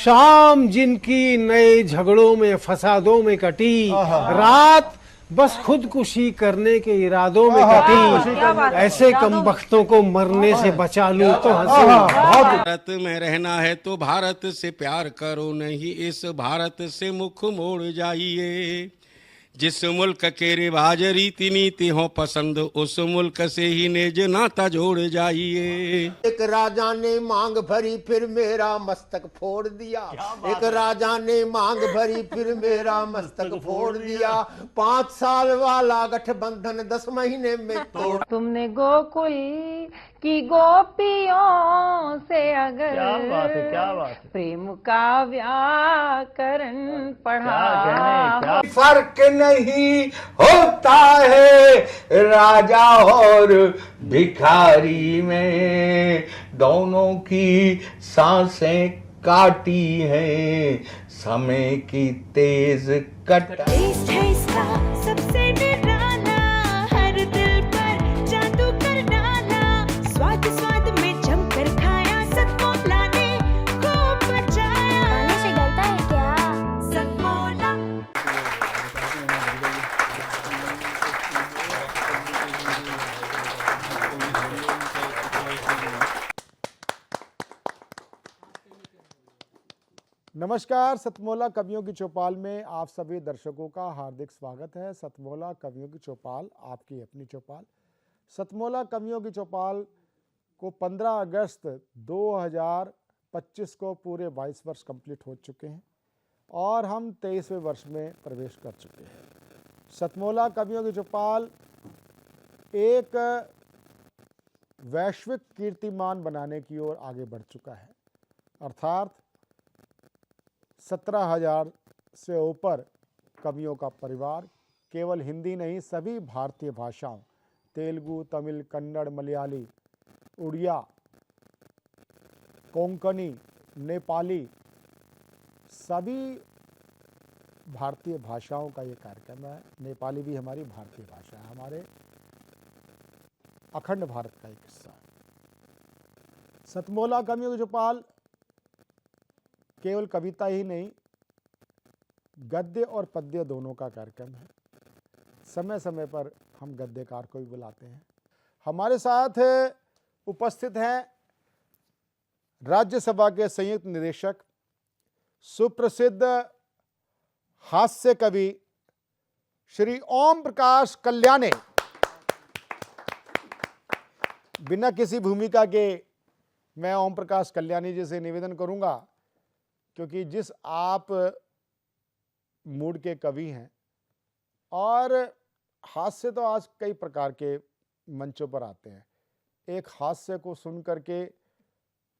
शाम जिनकी नए झगड़ों में फसादों में कटी, रात बस खुदकुशी करने के इरादों में कटी, ऐसे कमबख्तों को मरने से बचा लूं तो हंसी। भारत में रहना है तो भारत से प्यार करो, नहीं इस भारत से मुख मोड़ जाइए। जिस मुल्क के रिवाज रीति नीति हो पसंद, उस मुल्क से ही नेज नाता जोड़ जाइए। एक राजा ने मांग भरी फिर मेरा मस्तक फोड़ दिया, एक राजा ने मांग भरी फिर मेरा मस्तक फोड़ दिया। 5 साल वाला गठबंधन 10 महीने में तोड़। तुमने गोकुल की गोपियों से अगर क्या बात है। प्रेम का व्याकरण पढ़ा, फर्क नहीं होता है राजा और भिखारी में, दोनों की सांसें काटी हैं समय की तेज कटाई। सबसे डराना, हर दिल पर जादू कर डाला, स्वाद स्वाद में जमकर खाया, सतमोला ने खूब बचाया। खाने से डरता है क्या? सतमोला। नमस्कार, सतमोला कवियों की चौपाल में आप सभी दर्शकों का हार्दिक स्वागत है। सतमोला कवियों की चौपाल आपकी अपनी चौपाल। सतमोला कवियों की चौपाल को 15 अगस्त 2025 को पूरे 22 वर्ष कंप्लीट हो चुके हैं और हम 23वें वर्ष में प्रवेश कर चुके हैं। सतमोला कवियों की चौपाल एक वैश्विक कीर्तिमान बनाने की ओर आगे बढ़ चुका है, अर्थात 17,000 से ऊपर कवियों का परिवार केवल हिंदी नहीं सभी भारतीय भाषाओं तेलुगु, तमिल, कन्नड़, मलयाली, उड़िया, कोंकणी, नेपाली सभी भारतीय भाषाओं का ये कार्यक्रम है। नेपाली भी हमारी भारतीय भाषा है, हमारे अखंड भारत का एक हिस्सा है। सतमोला कवियों की चौपाल केवल कविता ही नहीं गद्य और पद्य दोनों का कार्यक्रम है। समय समय पर हम गद्यकार को भी बुलाते हैं। हमारे साथ उपस्थित हैं राज्यसभा के संयुक्त निदेशक, सुप्रसिद्ध हास्य कवि श्री ओम प्रकाश कल्याणी। बिना किसी भूमिका के मैं ओम प्रकाश कल्याणी जी से निवेदन करूंगा, क्योंकि जिस आप मूड के कवि हैं और हास्य तो आज कई प्रकार के मंचों पर आते हैं, एक हास्य को सुन करके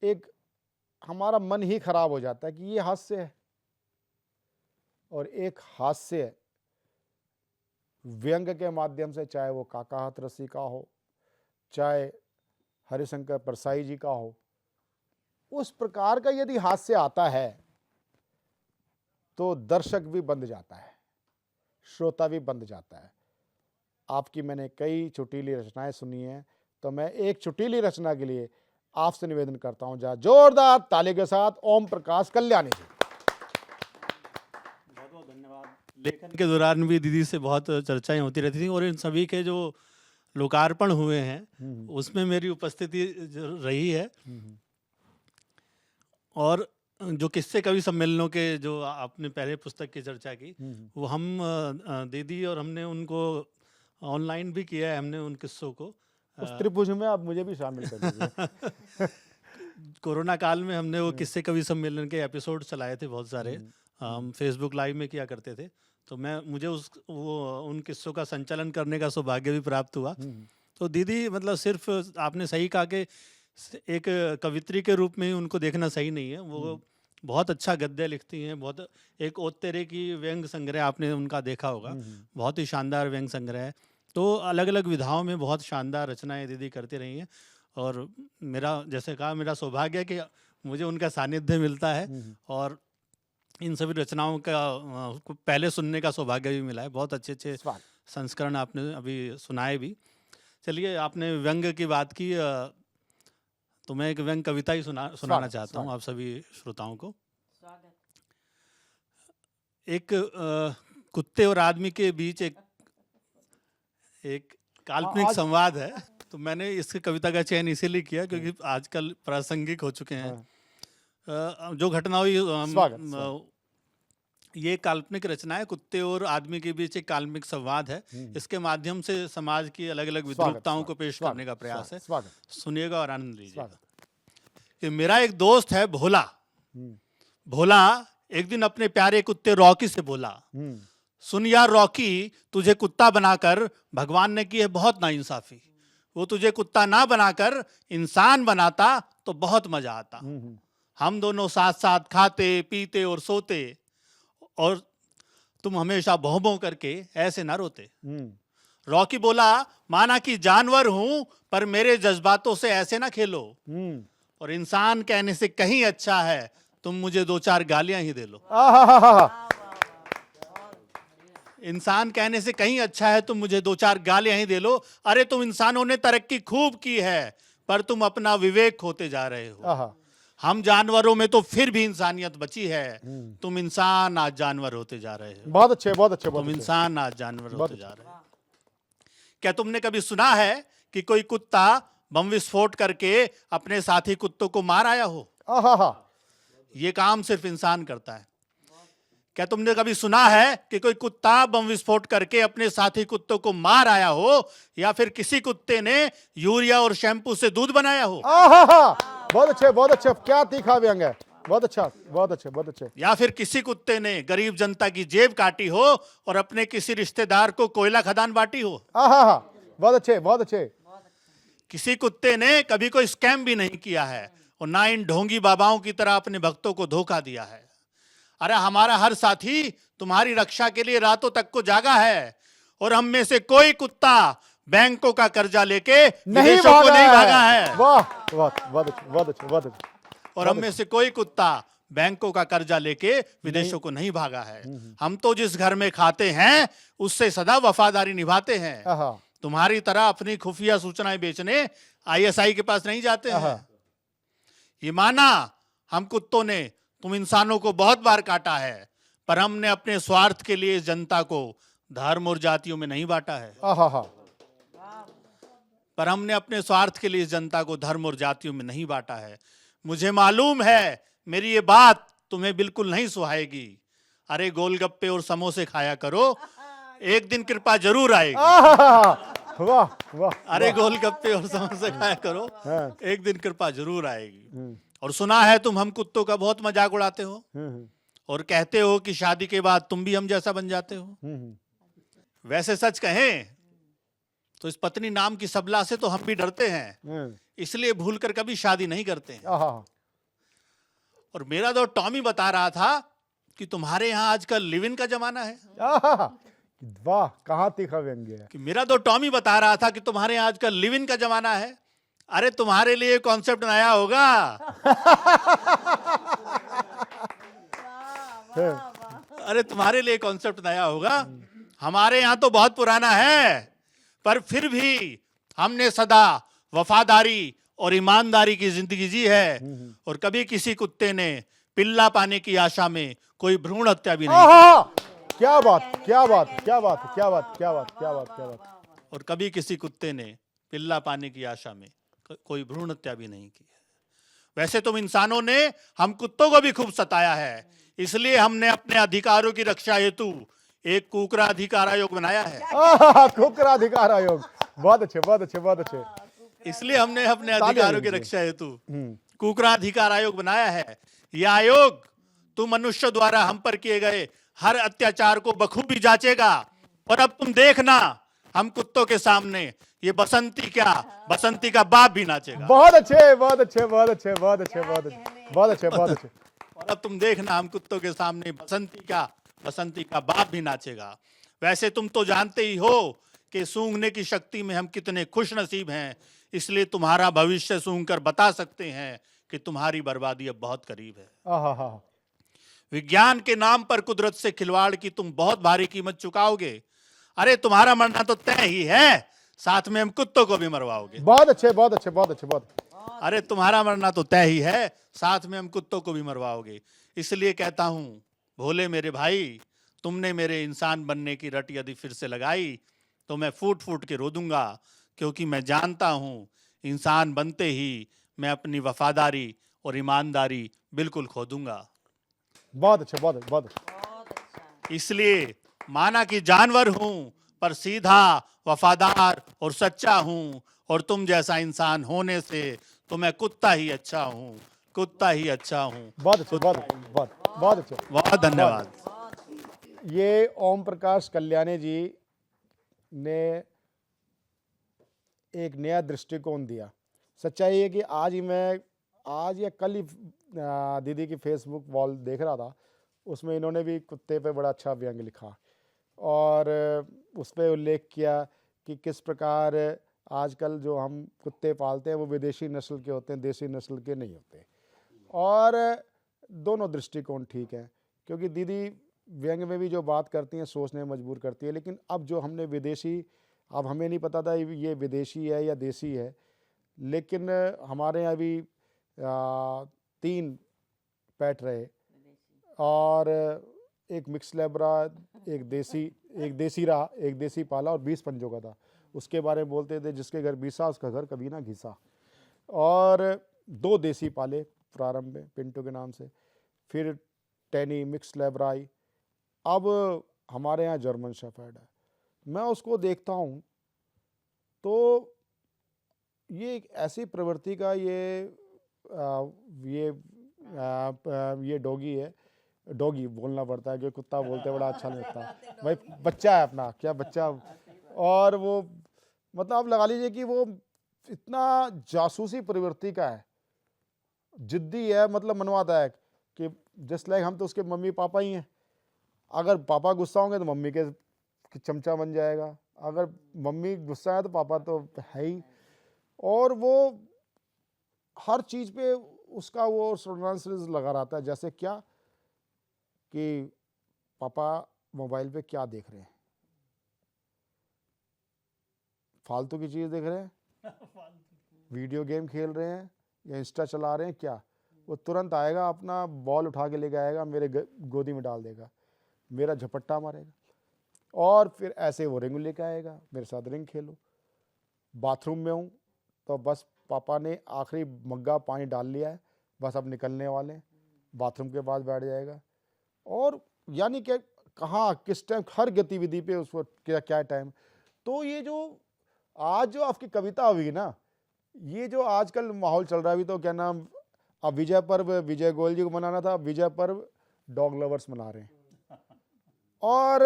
एक हमारा मन ही खराब हो जाता है कि ये हास्य है, और एक हास्य व्यंग के माध्यम से, चाहे वो काका हाथरसी का हो, चाहे हरिशंकर परसाई जी का हो, उस प्रकार का यदि हास्य आता है तो दर्शक भी बंध जाता है, श्रोता भी बंध जाता है। आपकी मैंने कई चुटीली रचनाएं सुनी हैं, तो मैं एक चुटीली रचना के लिए आपसे निवेदन करता हूं, जहां जोरदार ताली के साथ ओम प्रकाश कल्याणी जी। बहुत बहुत धन्यवाद। लेखन के दौरान भी दीदी से बहुत चर्चाएं होती रहती थी और इन सभी के जो लोकार्पण हुए हैं उसमें मेरी उपस्थिति रही है। और जो किस्से कवि सम्मेलनों के जो आपने पहले पुस्तक की चर्चा की, वो हम दीदी और हमने उनको ऑनलाइन भी किया है, हमने उन किस्सों को उस त्रिभुज में आप मुझे भी शामिल कर दीजिए। कोरोना काल में हमने वो किस्से कवि सम्मेलन के एपिसोड चलाए थे बहुत सारे, हम फेसबुक लाइव में किया करते थे, तो मुझे उन किस्सों का संचालन करने का सौभाग्य भी प्राप्त हुआ। तो दीदी मतलब सिर्फ आपने सही कहा कि एक कवित्री के रूप में ही उनको देखना सही नहीं है, वो बहुत अच्छा गद्य लिखती हैं। बहुत एक ओत्तेरे की व्यंग संग्रह आपने उनका देखा होगा, बहुत ही शानदार व्यंग संग्रह है। तो अलग अलग विधाओं में बहुत शानदार रचनाएं दीदी करती रही हैं, और मेरा जैसे कहा मेरा सौभाग्य है कि मुझे उनका सानिध्य मिलता है और इन सभी रचनाओं का पहले सुनने का सौभाग्य भी मिला है। बहुत अच्छे अच्छे संस्करण आपने अभी सुनाए भी। चलिए, आपने व्यंग की बात की, तो मैं एक व्यंग कविता ही सुनाना चाहता हूँ आप सभी श्रोताओं को। एक कुत्ते और आदमी के बीच एक काल्पनिक संवाद है। तो मैंने इस कविता का चयन इसीलिए किया क्योंकि आजकल प्रासंगिक हो चुके हैं। जो घटना हुई ये काल्पनिक रचना है। कुत्ते और आदमी के बीच एक काल्पनिक संवाद है। इसके माध्यम से समाज की अलग अलग विद्रूपताओं को पेश करने का प्रयास है। सुनिएगा और आनंद लीजिएगा। कि मेरा एक दोस्त है भोला। भोला एक दिन अपने प्यारे कुत्ते रॉकी से बोला, सुन यार रॉकी, तुझे कुत्ता बनाकर भगवान ने की है बहुत नाइंसाफी। वो तुझे कुत्ता ना बनाकर इंसान बनाता तो बहुत मजा आता। हम दोनों साथ साथ खाते पीते और सोते, और तुम हमेशा भौं भौं करके ऐसे ना रोते। रॉकी बोला, माना कि जानवर हूं पर मेरे जज्बातों से ऐसे ना खेलो, और इंसान कहने से कहीं अच्छा है तुम मुझे 2-4 गालियां ही दे लो। इंसान कहने से कहीं अच्छा है तुम मुझे 2-4 गालियां ही दे लो। अरे तुम इंसानों ने तरक्की खूब की है पर तुम अपना विवेक खोते जा रहे हो। हम जानवरों में तो फिर भी इंसानियत बची है, तुम इंसान आज जानवर होते जा रहे हो। बहुत अच्छे, बहुत अच्छे, बहुत तुम अच्छे। इंसान आज जानवर होते जा रहे हो। क्या तुमने कभी सुना है कि कोई कुत्ता बम विस्फोट करके अपने साथी कुत्तों को मार आया हो? ये काम सिर्फ इंसान करता है। क्या तुमने कभी सुना है कि कोई कुत्ता बम विस्फोट करके अपने साथी कुत्तों को मार आया हो, या फिर किसी कुत्ते ने यूरिया और शैम्पू से दूध बनाया हो? बहुत अच्छे, बहुत अच्छे, क्या तीखा व्यंग है। बहुत अच्छा, बहुत अच्छे, बहुत अच्छे। या फिर किसी कुत्ते ने गरीब जनता की जेब काटी हो और अपने किसी रिश्तेदार को कोयला खदान बांटी हो? बहुत अच्छे, बहुत अच्छे। किसी कुत्ते ने कभी कोई स्कैम भी नहीं किया है और ना इन ढोंगी बाबाओं की तरह अपने भक्तों को धोखा दिया है। अरे हमारा हर साथी तुम्हारी रक्षा के लिए रातों तक को जागा है, और हम में से कोई कुत्ता बैंकों का कर्जा लेके विदेशों को नहीं भागा है। वाह, बहुत अच्छे, बहुत अच्छे, बहुत अच्छे। और हम में से कोई कुत्ता बैंकों का कर्जा लेके विदेशों को नहीं भागा है। हम तो जिस घर में खाते हैं उससे सदा वफादारी निभाते हैं। तुम्हारी तरह अपनी खुफिया सूचनाएं बेचने आईएसआई के पास नहीं जाते हैं। ये माना हम कुत्तों ने तुम इंसानों को बहुत बार काटा है, पर हमने अपने स्वार्थ के लिए जनता को धर्म और जातियों में नहीं बांटा है। पर हमने अपने स्वार्थ के लिए जनता को धर्म और जातियों में नहीं बांटा है। मुझे मालूम है मेरी ये बात तुम्हें बिल्कुल नहीं सुहाएगी। अरे गोलगप्पे और समोसे खाया करो, एक दिन कृपा जरूर आएगी। वाह वाह। अरे गोलगप्पे और समोसे खाया करो, एक दिन कृपा जरूर आएगी। और सुना है तुम हम कुत्तों का बहुत मजाक उड़ाते हो और कहते हो कि शादी के बाद तुम भी हम जैसा बन जाते हो। वैसे सच कहें तो इस पत्नी नाम की सबला से तो हम भी डरते हैं, इसलिए भूलकर कभी शादी नहीं करते हैं। और मेरा तो टॉमी बता रहा था कि तुम्हारे यहाँ आजकल लिव इन का जमाना है। वाह, कहाँ तीखा व्यंग्य है। कि मेरा तो टॉमी बता रहा था कि तुम्हारे यहाँ आजकल लिव इन का जमाना है। अरे तुम्हारे लिए कॉन्सेप्ट नया होगा। अरे तुम्हारे लिए कॉन्सेप्ट नया होगा, हमारे यहाँ तो बहुत पुराना है, पर फिर भी हमने सदा वफादारी और ईमानदारी की जिंदगी जी है, और कभी किसी कुत्ते ने पिल्ला पाने की आशा में कोई भ्रूण हत्या भी नहीं की। क्या बात, क्या बात, क्या बात, क्या बात, क्या बात, क्या बात, क्या बात। और कभी किसी कुत्ते ने पिल्ला पाने की आशा में कोई भ्रूण हत्या भी नहीं की है। वैसे तुम इंसानों ने हम कुत्तों को भी खूब सताया है, इसलिए हमने अपने अधिकारों की रक्षा हेतु एक कुकरा अधिकार आयोग बनाया है। कुकरा अधिकार आयोग, बहुत अच्छे, बहुत अच्छे, बहुत अच्छे। इसलिए हमने अपने अधिकारों की रक्षा हेतु कुकरा अधिकार आयोग बनाया है। यह आयोग तुम मनुष्य द्वारा हम पर किए गए हर अत्याचार को बखूबी जांचेगा, और अब तुम देखना हम कुत्तों के सामने ये बसंती क्या, बसंती का बाप भी नाचेगा। बहुत अच्छे, बहुत अच्छे, बहुत अच्छे, बहुत अच्छे, बहुत अच्छे, बहुत अच्छे, बहुत अच्छे। और अब तुम देखना हम कुत्तों के सामने बसंती क्या, बसंती का बाप भी नाचेगा। वैसे तुम तो जानते ही हो कि सूंघने की शक्ति में हम कितने खुश नसीब हैं, इसलिए तुम्हारा भविष्य सूंघकर बता सकते हैं कि तुम्हारी बर्बादी अब बहुत करीब है। विज्ञान के नाम पर कुदरत से खिलवाड़ की तुम बहुत भारी कीमत चुकाओगे। अरे तुम्हारा मरना तो तय ही है, साथ में हम कुत्तों को भी मरवाओगे। बहुत अच्छे, बहुत अच्छे, बहुत अच्छे, बहुत। अरे तुम्हारा मरना तो तय ही है, साथ में हम कुत्तों को भी मरवाओगे। इसलिए कहता हूं भोले मेरे भाई, तुमने मेरे इंसान बनने की रट यदि फिर से लगाई तो मैं फूट फूट के रो दूंगा, क्योंकि मैं जानता हूं इंसान बनते ही मैं अपनी वफादारी और ईमानदारी बिल्कुल खो दूंगा। बहुत अच्छा, बहुत अच्छा, बहुत अच्छा। इसलिए माना कि जानवर हूं पर सीधा, वफादार और सच्चा हूं, और तुम जैसा इंसान होने से तो मैं कुत्ता ही अच्छा हूं, कुत्ता ही अच्छा हूं। बहुत अच्छा, बहुत अच्छा, बहुत अच्छा। बहुत धन्यवाद। ये ओम प्रकाश कल्याणी जी ने एक नया दृष्टिकोण दिया। सच्चाई है कि आज या कल ही दीदी की फेसबुक वॉल देख रहा था, उसमें इन्होंने भी कुत्ते पे बड़ा अच्छा व्यंग लिखा और उस पर उल्लेख किया कि किस प्रकार आजकल जो हम कुत्ते पालते हैं वो विदेशी नस्ल के होते हैं, देसी नस्ल के नहीं होते। और दोनों दृष्टिकोण ठीक हैं, क्योंकि दीदी व्यंग में भी जो बात करती हैं सोचने में मजबूर करती है। लेकिन अब जो हमने विदेशी, अब हमें नहीं पता था ये विदेशी है या देसी है, लेकिन हमारे यहाँ भी 3 पेट रहे और एक मिक्स लैब्रा, एक देसी रहा, एक देसी पाला और 20 पंजों का था। उसके बारे में बोलते थे जिसके घर बीसा उसका घर कभी ना घिसा। और 2 देसी पाले प्रारंभ में पिंटू के नाम से, फिर टैनी मिक्स लैब्रा आई, अब हमारे यहाँ जर्मन शेफर्ड है। मैं उसको देखता हूँ तो ये एक ऐसी प्रवृत्ति का ये डॉगी बोलना पड़ता है, कि कुत्ता बोलते बड़ा अच्छा नहीं लगता भाई, बच्चा है अपना, क्या बच्चा। और वो मतलब आप लगा लीजिए कि वो इतना जासूसी प्रवृत्ति का है, जिद्दी है, मतलब मनवाता है कि जस्ट लाइक हम तो उसके मम्मी पापा ही हैं। अगर पापा गुस्सा होंगे तो मम्मी के चमचा बन जाएगा, अगर मम्मी गुस्सा है तो पापा तो है ही। और वो हर चीज़ पे उसका वो टॉलरेंस लगा रहता है। जैसे क्या कि पापा मोबाइल पे क्या देख रहे हैं, फालतू की चीज़ देख रहे हैं, वीडियो गेम खेल रहे हैं या इंस्टा चला रहे हैं क्या, वो तुरंत आएगा, अपना बॉल उठा के लेके आएगा, मेरे गोदी में डाल देगा, मेरा झपट्टा मारेगा और फिर ऐसे वो रिंग लेके आएगा, मेरे साथ रिंग खेलो। बाथरूम में हूँ तो बस पापा ने आखिरी मग्गा पानी डाल लिया है, बस अब निकलने वाले हैं, बाथरूम के पास बैठ जाएगा। और यानी कि कहाँ किस टाइम हर गतिविधि पे उसको क्या क्या टाइम। तो ये जो आज जो आपकी कविता हुई ना, ये जो आजकल माहौल चल रहा है, अभी तो क्या नाम, अब विजय पर्व विजय गोयल जी को मनाना था, विजय पर्व डॉग लवर्स मना रहे हैं। और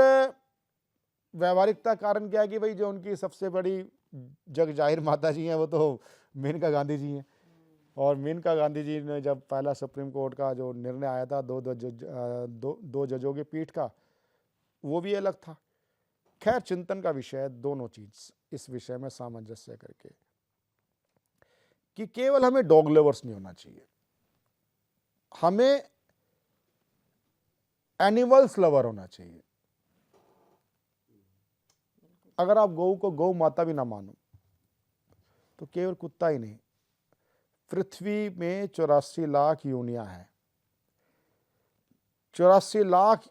व्यावहारिकता कारण क्या है कि भाई जो उनकी सबसे बड़ी जग जाहिर माता जी हैं वो तो मेनका गांधी जी हैं। और मेनका गांधी जी ने जब पहला सुप्रीम कोर्ट का जो निर्णय आया था दो जजों की पीठ का, वो भी अलग था। खैर चिंतन का विषय है दोनों चीज, इस विषय में सामंजस्य करके कि केवल हमें डॉग लवर्स नहीं होना चाहिए, हमें एनिमल्स लवर होना चाहिए। अगर आप गौ को गौ माता भी ना मानो तो केवल कुत्ता ही नहीं, पृथ्वी में 84 लाख योनियां हैं, 84 लाख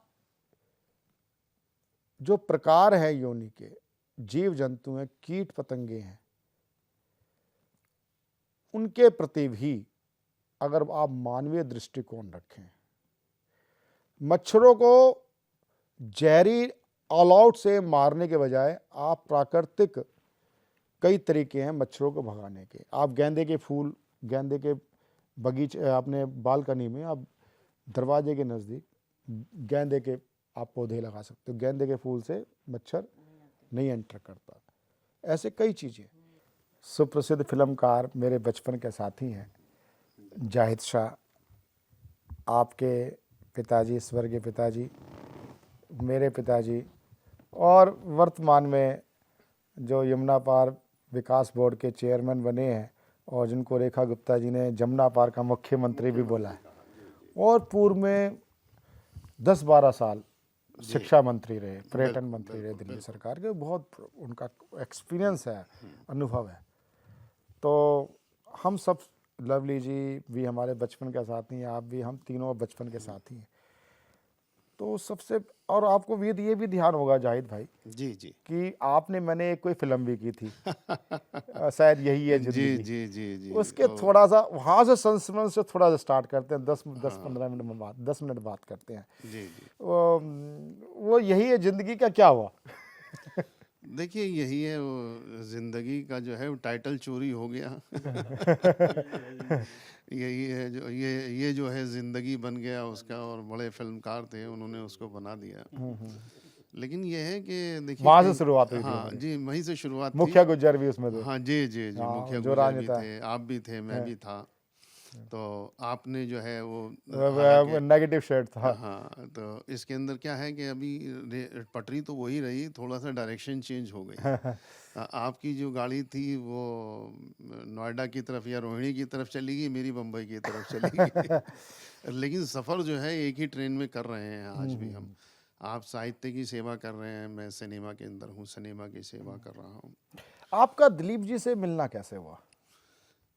जो प्रकार हैं योनि के, जीव जंतु हैं, कीट पतंगे हैं, उनके प्रति भी अगर आप मानवीय दृष्टिकोण रखें, मच्छरों को जहरी ऑल आउट से मारने के बजाय आप प्राकृतिक कई तरीके हैं मच्छरों को भगाने के। आप गेंदे के फूल, गेंदे के बगीचे, अपने बालकनी में, आप दरवाजे के नज़दीक गेंदे के आप पौधे लगा सकते हो, गेंदे के फूल से मच्छर नहीं एंटर करता। ऐसे कई चीज़ें। सुप्रसिद्ध फिल्मकार मेरे बचपन के साथी हैं जाहिद शाह, आपके पिताजी, स्वर्गीय पिताजी, मेरे पिताजी, और वर्तमान में जो यमुना पार विकास बोर्ड के चेयरमैन बने हैं और जिनको रेखा गुप्ता जी ने जमुना पार का मुख्यमंत्री भी बोला है, और पूर्व में 10-12 साल शिक्षा मंत्री रहे, पर्यटन मंत्री रहे दिल्ली सरकार के। बहुत उनका एक्सपीरियंस है, अनुभव है। तो हम सब, लवली जी भी हमारे बचपन के साथी हैं, आप भी, हम तीनों बचपन के साथी हैं। तो सबसे, और आपको ये भी ध्यान होगा जाहिद भाई जी जी कि आपने, मैंने एक कोई फिल्म भी की थी शायद यही है जी जिंदगी। जी जी जी उसके थोड़ा सा वहां से संस्मरण से थोड़ा सा स्टार्ट करते हैं, 10-15 मिनट में बात, 10 मिनट बात करते हैं। जी जी वो यही है जिंदगी का क्या हुआ? देखिए यही है वो जिंदगी का जो है वो टाइटल चोरी हो गया। यही है जो ये जो है जिंदगी बन गया उसका, और बड़े फिल्मकार थे उन्होंने उसको बना दिया। लेकिन ये है कि देखिए वहां से शुरुआत हुई थी हाँ हमारी। जी, वहीं से शुरुआत थी। मुखिया गुज्जर भी उसमें थे। हाँ जी जी जी, हाँ, मुखिया जो गुजर भी राजनेता थे, आप भी थे, मैं भी था। तो आपने जो है वो नेगेटिव शेड था। हाँ, तो इसके अंदर क्या है कि अभी पटरी तो वही रही, थोड़ा सा डायरेक्शन चेंज हो गई। आपकी जो गाड़ी थी वो नोएडा की तरफ या रोहिणी की तरफ चली गई, मेरी बम्बई की तरफ चली गई। लेकिन सफ़र जो है एक ही ट्रेन में कर रहे हैं आज भी हम। आप साहित्य की सेवा कर रहे हैं, मैं सिनेमा के अंदर हूँ, सिनेमा की सेवा कर रहा हूँ। आपका दिलीप जी से मिलना कैसे हुआ?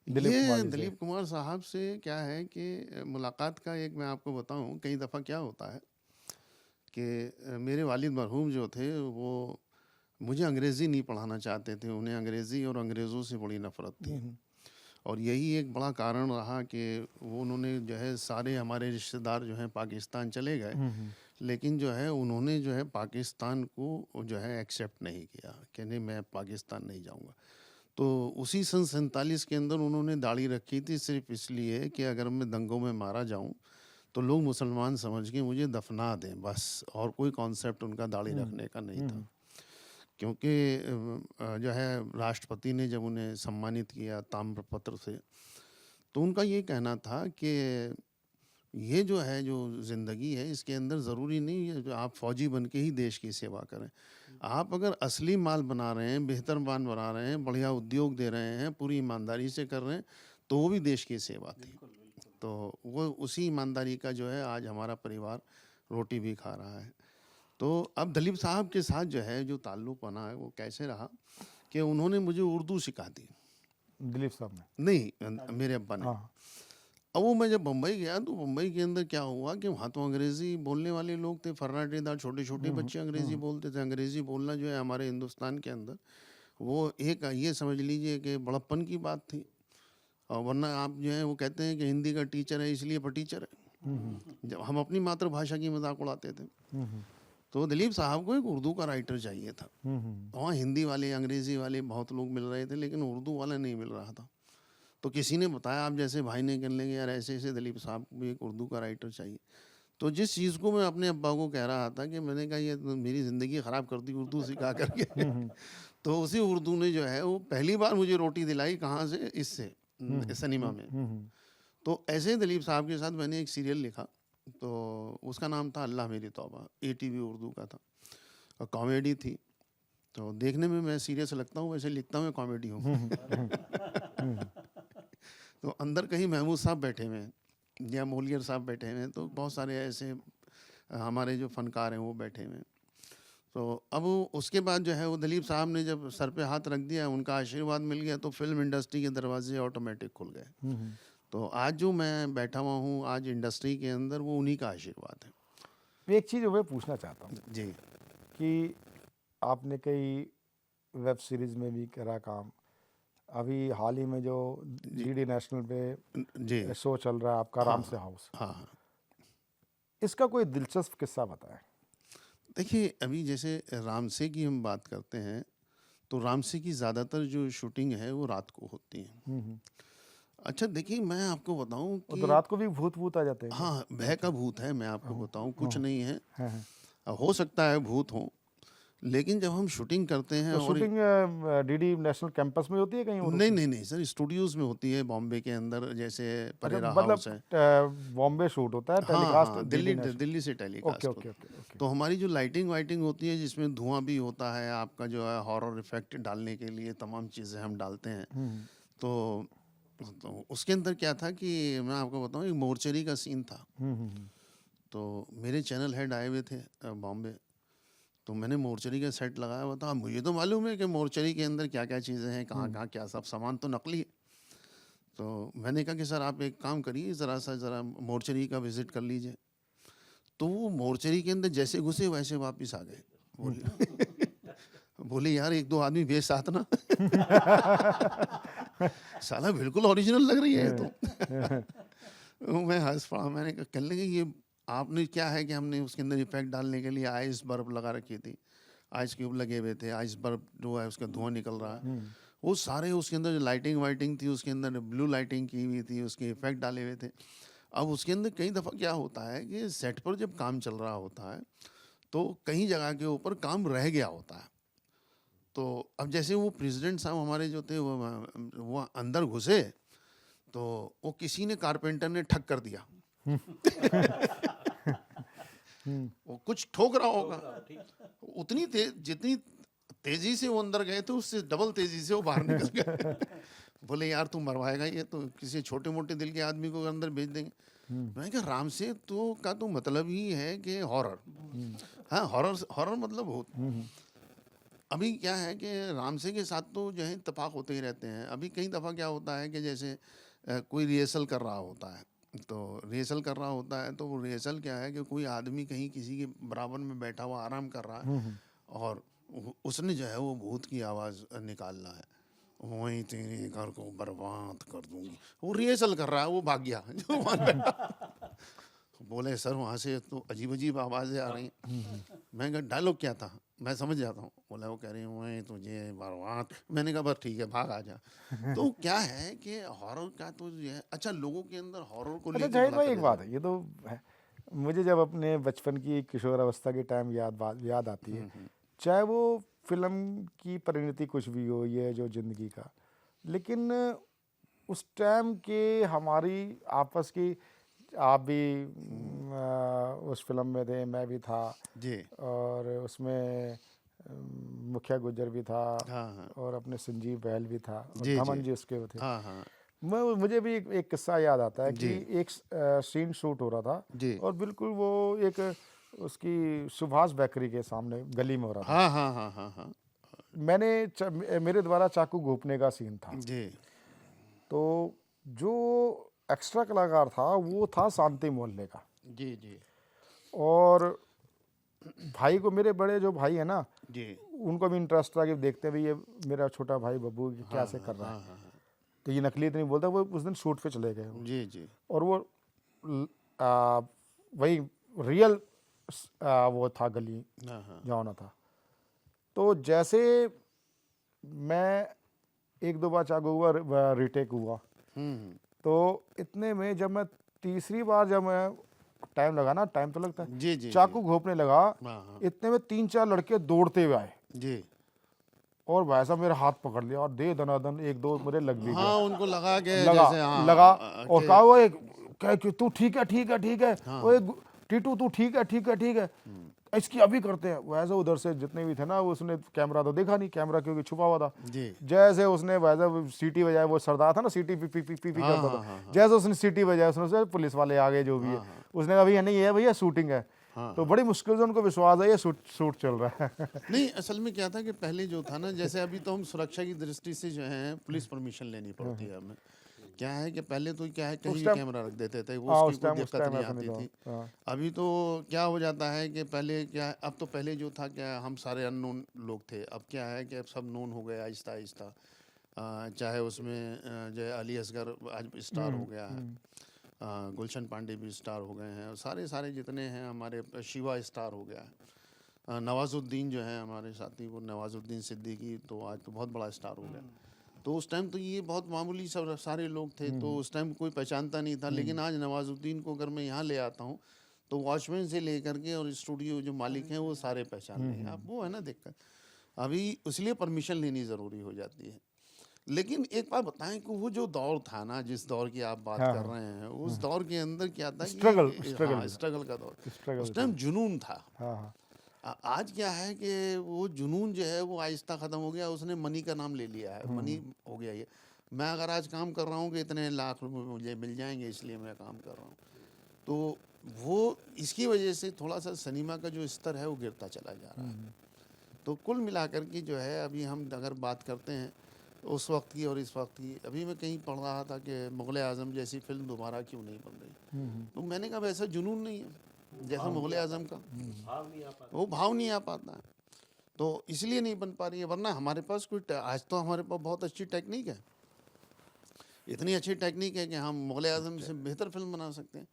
ये दिलीप कुमार साहब से क्या है कि मुलाकात का एक मैं आपको बताऊं, कई दफ़ा क्या होता है कि मेरे वालिद मरहूम जो थे वो मुझे अंग्रेज़ी नहीं पढ़ाना चाहते थे, उन्हें अंग्रेज़ी और अंग्रेज़ों से बड़ी नफ़रत थी। और यही एक बड़ा कारण रहा कि वो उन्होंने जो है सारे हमारे रिश्तेदार जो हैं पाकिस्तान चले गए, लेकिन जो है उन्होंने जो है पाकिस्तान को जो है एक्सेप्ट नहीं किया कि नहीं मैं पाकिस्तान नहीं जाऊंगा। तो उसी सन 47 के अंदर उन्होंने दाढ़ी रखी थी सिर्फ इसलिए कि अगर मैं दंगों में मारा जाऊं तो लोग मुसलमान समझ के मुझे दफना दें, बस। और कोई कॉन्सेप्ट उनका दाढ़ी रखने का नहीं था। क्योंकि जो है राष्ट्रपति ने जब उन्हें सम्मानित किया ताम्रपत्र से, तो उनका ये कहना था कि ये जो है जो ज़िंदगी है इसके अंदर ज़रूरी नहीं है जो आप फ़ौजी बन के ही देश की सेवा करें। आप अगर असली माल बना रहे हैं, बेहतर माल बना रहे हैं, बढ़िया उद्योग दे रहे हैं, पूरी ईमानदारी से कर रहे हैं, तो वो भी देश की सेवा थी। तो वो उसी ईमानदारी का जो है आज हमारा परिवार रोटी भी खा रहा है। तो अब दिलीप साहब के साथ जो है जो ताल्लुक़ बना है वो कैसे रहा कि उन्होंने मुझे उर्दू सिखा दी। दिलीप साहब ने? नहीं, मेरे अब्बा ने। हाँ। अब वो मैं जब बम्बई गया तो बम्बई के अंदर क्या हुआ कि वहाँ तो अंग्रेज़ी बोलने वाले लोग थे, फर्राटेदार छोटे-छोटे बच्चे अंग्रेज़ी बोलते थे। अंग्रेज़ी बोलना जो है हमारे हिंदुस्तान के अंदर वो एक ये समझ लीजिए कि बड़प्पन की बात थी। और वरना आप जो है वो कहते हैं कि हिंदी का टीचर है इसलिए टीचर है। जब हम अपनी मातृभाषा की मजाक उड़ाते थे। तो दिलीप साहब को एक उर्दू का राइटर चाहिए था। वहाँ हिंदी वाले, अंग्रेज़ी वाले बहुत लोग मिल रहे थे, लेकिन उर्दू वाला नहीं मिल रहा था। तो किसी ने बताया, आप जैसे भाई ने कर लेंगे यार, ऐसे ऐसे दिलीप साहब को भी एक उर्दू का राइटर चाहिए। तो जिस चीज़ को मैं अपने अब्बा को कह रहा था कि मैंने कहा ये तो मेरी ज़िंदगी ख़राब कर दी उर्दू सिखा करके। तो उसी उर्दू ने जो है वो पहली बार मुझे रोटी दिलाई, कहाँ से? इससे सिनेमा में। तो ऐसे ही दिलीप साहब के साथ मैंने एक सीरियल लिखा, तो उसका नाम था अल्लाह मेरी तौबा, ATV उर्दू का था और कॉमेडी थी। तो देखने में मैं सीरियस लगता हूँ, वैसे लिखता हूँ मैं कॉमेडी हूँ। तो अंदर कहीं महमूद साहब बैठे हुए हैं या मोलियर साहब बैठे हुए हैं, तो बहुत सारे ऐसे हमारे जो फनकार हैं वो बैठे हुए हैं। तो अब उसके बाद जो है वो दिलीप साहब ने जब सर पे हाथ रख दिया, उनका आशीर्वाद मिल गया, तो फिल्म इंडस्ट्री के दरवाजे ऑटोमेटिक खुल गए। तो आज जो मैं बैठा हुआ हूँ आज इंडस्ट्री के अंदर, वो उन्हीं का आशीर्वाद है। एक चीज़ मैं पूछना चाहता हूँ जी कि आपने कई वेब सीरीज़ में भी करा काम, अभी हाल ही में जो DD नेशनल पे जी शो चल रहा है आपका, राम से हाउस, हाँ। इसका कोई दिलचस्प किस्सा बताएं। देखिए अभी जैसे रामसे की हम बात करते हैं, तो रामसे की ज़्यादातर जो शूटिंग है वो रात को होती है। अच्छा देखिए मैं आपको बताऊं कि तो रात को भी भूत आ जाते हैं? हाँ, भय का भूत है, मैं आपको बताऊं, कुछ नहीं है। हाँ। हो सकता है भूत हो, लेकिन जब हम शूटिंग करते हैं तो और शूटिंग DD नेशनल कैंपस में होती है कहीं और? नहीं सर, स्टूडियोज में होती है बॉम्बे के अंदर, जैसे परेरा मतलब हाउस है। बॉम्बे शूट होता है, हाँ टेलीकास्ट हाँ, दिल्ली से टेलीकास्ट ओके। तो हमारी जो लाइटिंग वाइटिंग होती है जिसमें धुआं भी होता है, आपका जो है हॉरर इफेक्ट डालने के लिए तमाम चीज़ें हम डालते हैं। तो उसके अंदर क्या था कि मैं आपको बताऊं, एक मोर्चरी का सीन था। तो मेरे चैनल हेड आए हुए थे बॉम्बे, तो मैंने मोर्चरी का सेट लगाया हुआ था। मुझे तो मालूम है कि मोर्चरी के अंदर क्या क्या चीज़ें हैं, कहाँ क्या सब सामान तो नकली है। तो मैंने कहा कि सर आप एक काम करिए, ज़रा मोर्चरी का विज़िट कर लीजिए। तो वो मोर्चरी के अंदर जैसे घुसे वैसे वापस आ गए। बोले बोले यार 1-2 आदमी भेज साथ ना। साला बिल्कुल ओरिजिनल लग रही है ये तो। मैं हंस पड़ा, मैंने कहा कहने लगे ये आपने क्या है कि हमने उसके अंदर इफेक्ट डालने के लिए आइस बर्फ लगा रखी थी, आइस क्यूब लगे हुए थे, आइस बर्फ जो है उसका धुआं निकल रहा है, वो सारे उसके अंदर जो लाइटिंग वाइटिंग थी उसके अंदर ब्लू लाइटिंग की हुई थी, उसके इफेक्ट डाले हुए थे। अब उसके अंदर कई दफ़ा क्या होता है कि सेट पर जब काम चल रहा होता है तो कई जगह के ऊपर काम रह गया होता है। तो अब जैसे वो प्रेसिडेंट साहब हमारे जो थे वो अंदर घुसे तो वो किसी ने कारपेंटर ने ठग कर दिया। वो कुछ ठोक रहा होगा, उतनी जितनी तेजी से वो अंदर गए थे उससे डबल तेजी से वो बाहर निकल गए। बोले यार तू मरवाएगा, ये तो किसी छोटे मोटे दिल के आदमी को अंदर भेज देंगे। मैं कहा राम से तो का तो मतलब ही है कि हॉरर, हाँ हॉरर मतलब भूत। अभी क्या है कि रामसे के साथ तो जो है इत्तेफाक होते ही रहते हैं। अभी कई दफ़ा क्या होता है कि जैसे कोई रिहर्सल कर रहा होता है, तो रिहर्सल कर रहा होता है तो वो रिहर्सल क्या है कि कोई आदमी कहीं किसी के बराबर में बैठा हुआ आराम कर रहा है और उसने जो है वो भूत की आवाज़ निकालना है, वहीं तेरे घर को बर्बाद कर दूंगी। वो रिहर्सल कर रहा है, वो भाग गया जो वहाँ बैठा। बोले सर वहाँ से तो अजीब अजीब आवाज़ें आ रही हैं। मैं कहा डायलॉग क्या था, मैं समझ जाता हूँ। बोला वो कह रही हूँ मैं तुझे बर्बाद। मैंने कहा बस ठीक है भाग आ जा। तो क्या है कि हॉरर का तो ये है, अच्छा लोगों के अंदर हॉरर को अच्छा लेकर जाहिर बड़ा भाई एक क्रेज बात है। है, ये तो है। मुझे जब अपने बचपन की किशोर अवस्था के टाइम याद आती है, चाहे वो फिल्म की परिणति कुछ भी हो, ये जो जिंदगी का, लेकिन उस टाइम के हमारी आपस की, आप भी उस फिल्म में थे, मैं भी था, जी और उसमें मुखिया गुज्जर भी था, हाँ हाँ और अपने संजीव बहल भी था, और जी धमन जी जी उसके वो थे। हाँ हाँ मुझे भी एक किस्सा याद आता है कि जी एक सीन शूट हो रहा था, जी और बिल्कुल वो एक उसकी सुभाष बेकरी के सामने गली में हो रहा था। हाँ हाँ हाँ हाँ हाँ मेरे द्वारा चाकू घोंपने का सीन था। जी तो जो एक्स्ट्रा कलाकार था वो था शांति मोहल्ले का, जी जी और भाई को, मेरे बड़े जो भाई है ना, जी उनको भी इंटरेस्ट था कि देखते हैं भी ये मेरा छोटा भाई बब्बू क्या से कर रहा है। हाँ तो ये नकली तो नहीं बोलता, वो उस दिन शूट पे चले गए, जी जी और वो वही रियल वो था गली हाँ हाँ जहाँ होना था। तो जैसे मैं 1-2 बार चाकू हुआ, रिटेक हुआ, तो इतने में जब मैं तीसरी बार, जब मैं टाइम लगा ना, टाइम तो लगता है, जी जी चाकू घोंपने लगा, हाँ इतने में 3-4 लड़के दौड़ते हुए आए, जी और वैसा मेरा हाथ पकड़ लिया और दे दनादन 1-2 मुझे लग भी हाँ गया। उनको लगा के लगा जैसे हाँ लगा और कि- कहा वो एक कह कि तू ठीक है ठीक है ठीक है, ओए टीटू तू ठीक है ठीक है ठीक है, इसकी अभी करते हैं। वैसे उधर से जितने भी थे ना, उसने कैमरा तो देखा नहीं, कैमरा क्योंकि छुपा हुआ था। जी जैसे उसने वैसे सीटी बजाए, वो सरदार था ना, सीटी P P P P P हाँ, करता हाँ, था, हाँ, जैसे उसने सीटी बजाई, उसने पुलिस वाले आ गए जो भी है, उसने कहा भैया नहीं है भैया शूटिंग है। तो बड़ी मुश्किल से उनको विश्वास है ये शूट चल रहा है। नहीं असल में क्या था कि पहले जो था ना, जैसे अभी तो हम सुरक्षा की दृष्टि से जो है पुलिस परमिशन लेनी पड़ती है हमें। क्या है कि पहले तो क्या है कहीं भी टाइम- कैमरा रख देते थे, वो हाँ, उसकी उस कोई टाइम दिक्कत नहीं ऐसा आती नहीं थी। था। हाँ। अभी तो क्या हो जाता है कि पहले क्या, अब तो पहले जो था क्या, हम सारे अननोन लोग थे, अब क्या है कि अब सब नोन हो गए आहिस्ता आहिस्ता। चाहे उसमें जो अली असगर आज स्टार हो गया है, गुलशन पांडे भी स्टार हो गए हैं, और सारे जितने हैं हमारे, शिवा स्टार हो गया है, नवाजुद्दीन जो है हमारे साथी, वो नवाजुद्दीन सिद्दीकी तो आज तो बहुत बड़ा स्टार हो गया। तो उस टाइम तो ये बहुत मामूली सब सारे लोग थे, तो उस टाइम कोई पहचानता नहीं था। लेकिन आज नवाजुद्दीन को अगर मैं यहाँ ले आता हूँ तो वॉचमैन से लेकर के और स्टूडियो जो मालिक हैं वो सारे पहचान लेंगे आप। वो है ना दिक्कत, अभी इसलिए परमिशन लेनी ज़रूरी हो जाती है। लेकिन एक बात बताएं कि वो जो दौर था ना, जिस दौर की आप बात कर रहे हैं, उस दौर के अंदर क्या था, स्ट्रगल स्ट्रगल का दौर, उस टाइम जुनून था। हाँ हाँ आज क्या है कि वो जुनून जो है वो आहिस्ता ख़त्म हो गया, उसने मनी का नाम ले लिया है, मनी हो गया ये। मैं अगर आज काम कर रहा हूँ कि इतने लाख रुपए मुझे मिल जाएंगे इसलिए मैं काम कर रहा हूँ, तो वो इसकी वजह से थोड़ा सा सिनेमा का जो स्तर है वो गिरता चला जा रहा है। तो कुल मिलाकर के जो है, अभी हम अगर बात करते हैं उस वक्त की और इस वक्त की, अभी मैं कहीं पढ़ रहा था कि मुग़ल आज़म जैसी फिल्म दोबारा क्यों नहीं बन रही। तो मैंने कहा वैसा जुनून नहीं है, जैसे मुगल आजम का वो भाव नहीं आ पाता है, तो इसलिए नहीं बन पा रही है। वरना हमारे पास आज तो हमारे पास बहुत अच्छी टेक्निक है, इतनी अच्छी टेक्निक है कि हम मुगल आजम से बेहतर फिल्म बना सकते हैं,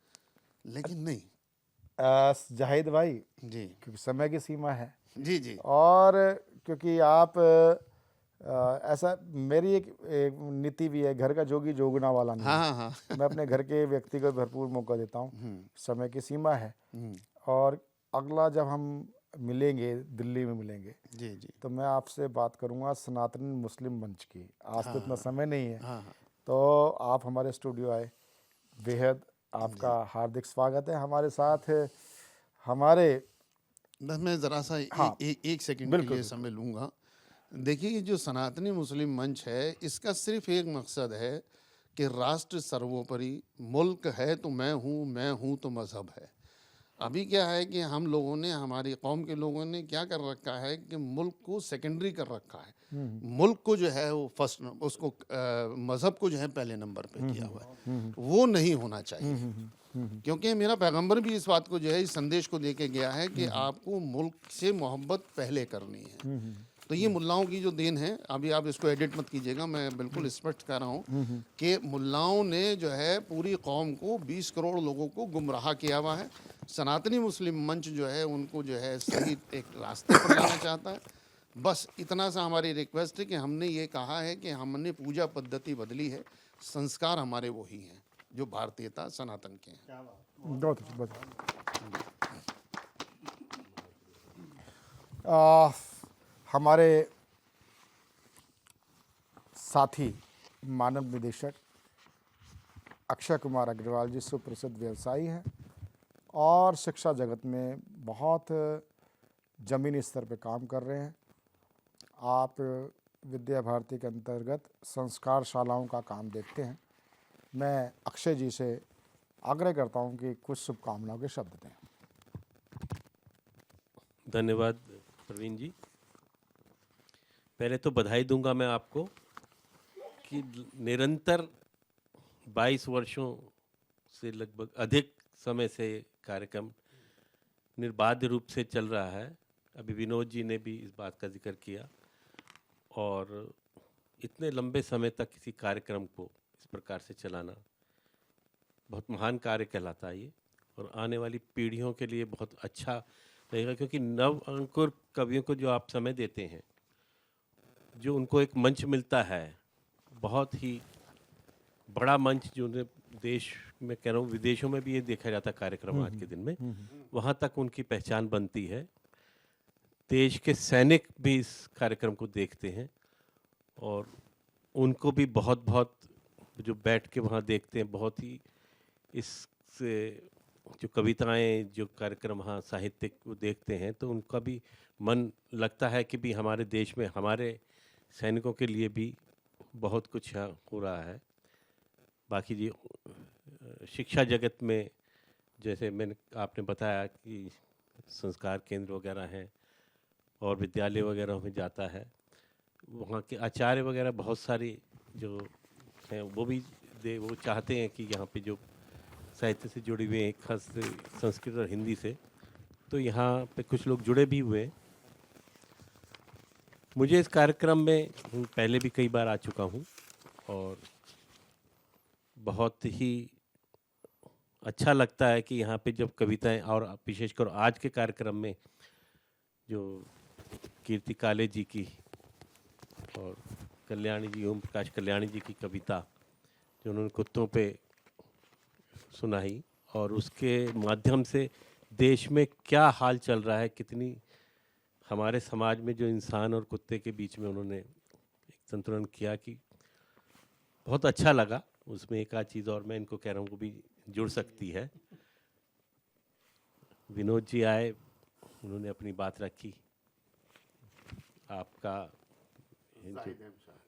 लेकिन नहीं। जाहिद भाई, जी क्योंकि समय की सीमा है जी जी और क्योंकि आप ऐसा, मेरी एक नीति भी है, घर का जोगी जोगना वाला नहीं। हाँ हाँ मैं अपने घर के व्यक्ति को भरपूर मौका देता हूँ। समय की सीमा है और अगला जब हम मिलेंगे, दिल्ली में मिलेंगे, जी जी तो मैं आपसे बात करूँगा सनातन मुस्लिम मंच की। आज तो इतना समय नहीं है, हाँ हाँ तो आप हमारे स्टूडियो आए, बेहद आपका हार्दिक स्वागत है। हमारे साथ हमारे बस मैं ज़रा सा हाँ, एक सेकंड के बिल्कुल, लिए समय लूँगा। देखिए, ये जो सनातनी मुस्लिम मंच है, इसका सिर्फ एक मकसद है कि राष्ट्र सर्वोपरि, मुल्क है तो मैं हूँ तो मज़हब है। अभी क्या है कि हम लोगों ने, हमारी कौम के लोगों ने क्या कर रखा है कि मुल्क को सेकेंडरी कर रखा है। मुल्क को जो है वो फर्स्ट, उसको मज़हब को जो है पहले नंबर पे किया हुआ है। वो नहीं होना चाहिए, क्योंकि मेरा पैगंबर भी इस बात को जो है, इस संदेश को देके गया है कि आपको मुल्क से मोहब्बत पहले करनी है। तो ये मुल्लाओं की जो देन है, अभी आप इसको एडिट मत कीजिएगा, मैं बिल्कुल स्पष्ट कर रहा हूँ कि मुल्लाओं ने जो है पूरी कौम को, 20 करोड़ लोगों को गुमराह किया हुआ है। सनातनी मुस्लिम मंच जो है उनको जो है सही एक रास्ते पर लाना चाहता है। बस इतना सा हमारी रिक्वेस्ट है कि हमने ये कहा है कि हमने पूजा पद्धति बदली है, संस्कार हमारे वही हैं जो भारतीयता सनातन के हैं। बहुत अच्छी, बहुत हमारे साथी मानव निदेशक अक्षय कुमार अग्रवाल जी सुप्रसिद्ध व्यवसायी हैं और शिक्षा जगत में बहुत ज़मीनी स्तर पर काम कर रहे हैं। आप विद्या भारती के अंतर्गत संस्कार शालाओं का काम देखते हैं। मैं अक्षय जी से आग्रह करता हूं कि कुछ शुभकामनाओं के शब्द दें। धन्यवाद प्रवीण जी। पहले तो बधाई दूंगा मैं आपको कि निरंतर 22 वर्षों से लगभग अधिक समय से कार्यक्रम निर्बाध रूप से चल रहा है। अभी विनोद जी ने भी इस बात का जिक्र किया, और इतने लंबे समय तक किसी कार्यक्रम को इस प्रकार से चलाना बहुत महान कार्य कहलाता है ये, और आने वाली पीढ़ियों के लिए बहुत अच्छा रहेगा, क्योंकि नव अंकुर कवियों को जो आप समय देते हैं, जो उनको एक मंच मिलता है, बहुत ही बड़ा मंच, जो उन्हें देश में, कह रहा हूँ विदेशों में भी ये देखा जाता कार्यक्रम आज के दिन में, वहाँ तक उनकी पहचान बनती है। देश के सैनिक भी इस कार्यक्रम को देखते हैं और उनको भी बहुत बहुत, जो बैठ के वहाँ देखते हैं, बहुत ही इससे जो कविताएं, जो कार्यक्रम वहाँ साहित्यिक वो देखते हैं, तो उनका भी मन लगता है कि भी हमारे देश में हमारे सैनिकों के लिए भी बहुत कुछ हो रहा है। बाकी जी शिक्षा जगत में, जैसे मैंने आपने बताया कि संस्कार केंद्र वगैरह हैं और विद्यालय वगैरह में जाता है, वहाँ के आचार्य वगैरह बहुत सारी जो हैं वो भी वो चाहते हैं कि यहाँ पे जो साहित्य से जुड़े हुए हैं, खास संस्कृत और हिंदी से, तो यहाँ पे कुछ लोग जुड़े भी हुए हैं। मुझे इस कार्यक्रम में पहले भी कई बार आ चुका हूँ और बहुत ही अच्छा लगता है कि यहाँ पे जब कविताएं, और विशेषकर आज के कार्यक्रम में जो कीर्ति काले जी की और कल्याणी जी, ओम प्रकाश कल्याणी जी की कविता जो उन्होंने कुत्तों पे सुनाई, और उसके माध्यम से देश में क्या हाल चल रहा है, कितनी हमारे समाज में जो इंसान और कुत्ते के बीच में उन्होंने एक संतुलन किया, कि बहुत अच्छा लगा। उसमें एक आध चीज़ और मैं इनको कह रहा हूँ, वो भी जुड़ सकती है। विनोद जी आए, उन्होंने अपनी बात रखी, आपका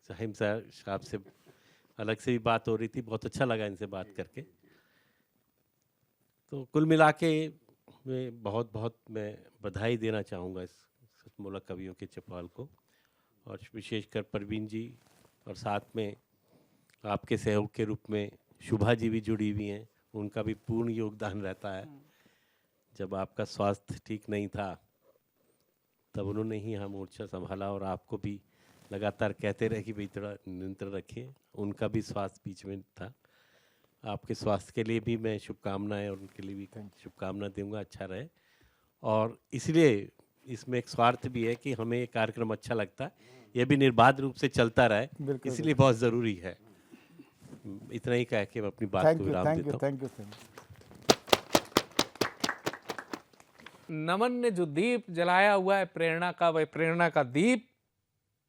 साहिम साहब से अलग से भी बात हो रही थी, बहुत अच्छा लगा इनसे बात करके। तो कुल मिला के मैं बहुत मैं बधाई देना चाहूँगा इस सतमूलक कवियों के चौपाल को, और विशेषकर परवीन जी, और साथ में आपके सहयोग के रूप में शुभा जी भी जुड़ी हुई हैं, उनका भी पूर्ण योगदान रहता है। जब आपका स्वास्थ्य ठीक नहीं था तब उन्होंने ही यहाँ मोर्चा संभाला और आपको भी लगातार कहते रहे कि भाई थोड़ा नियंत्रण रखिए। उनका भी स्वास्थ्य बीच में था। आपके स्वास्थ्य के लिए भी मैं शुभकामनाएं और उनके लिए भी शुभकामना दूंगा, अच्छा रहे। और इसलिए इसमें एक स्वार्थ भी है कि हमें ये कार्यक्रम अच्छा लगता है, ये भी निर्बाध रूप से चलता रहे, इसलिए बहुत ज़रूरी है। इतना ही कह के मैं अपनी बात को विराम देता हूँ। Thank you. नमन ने जो दीप जलाया हुआ है प्रेरणा का, वह प्रेरणा का दीप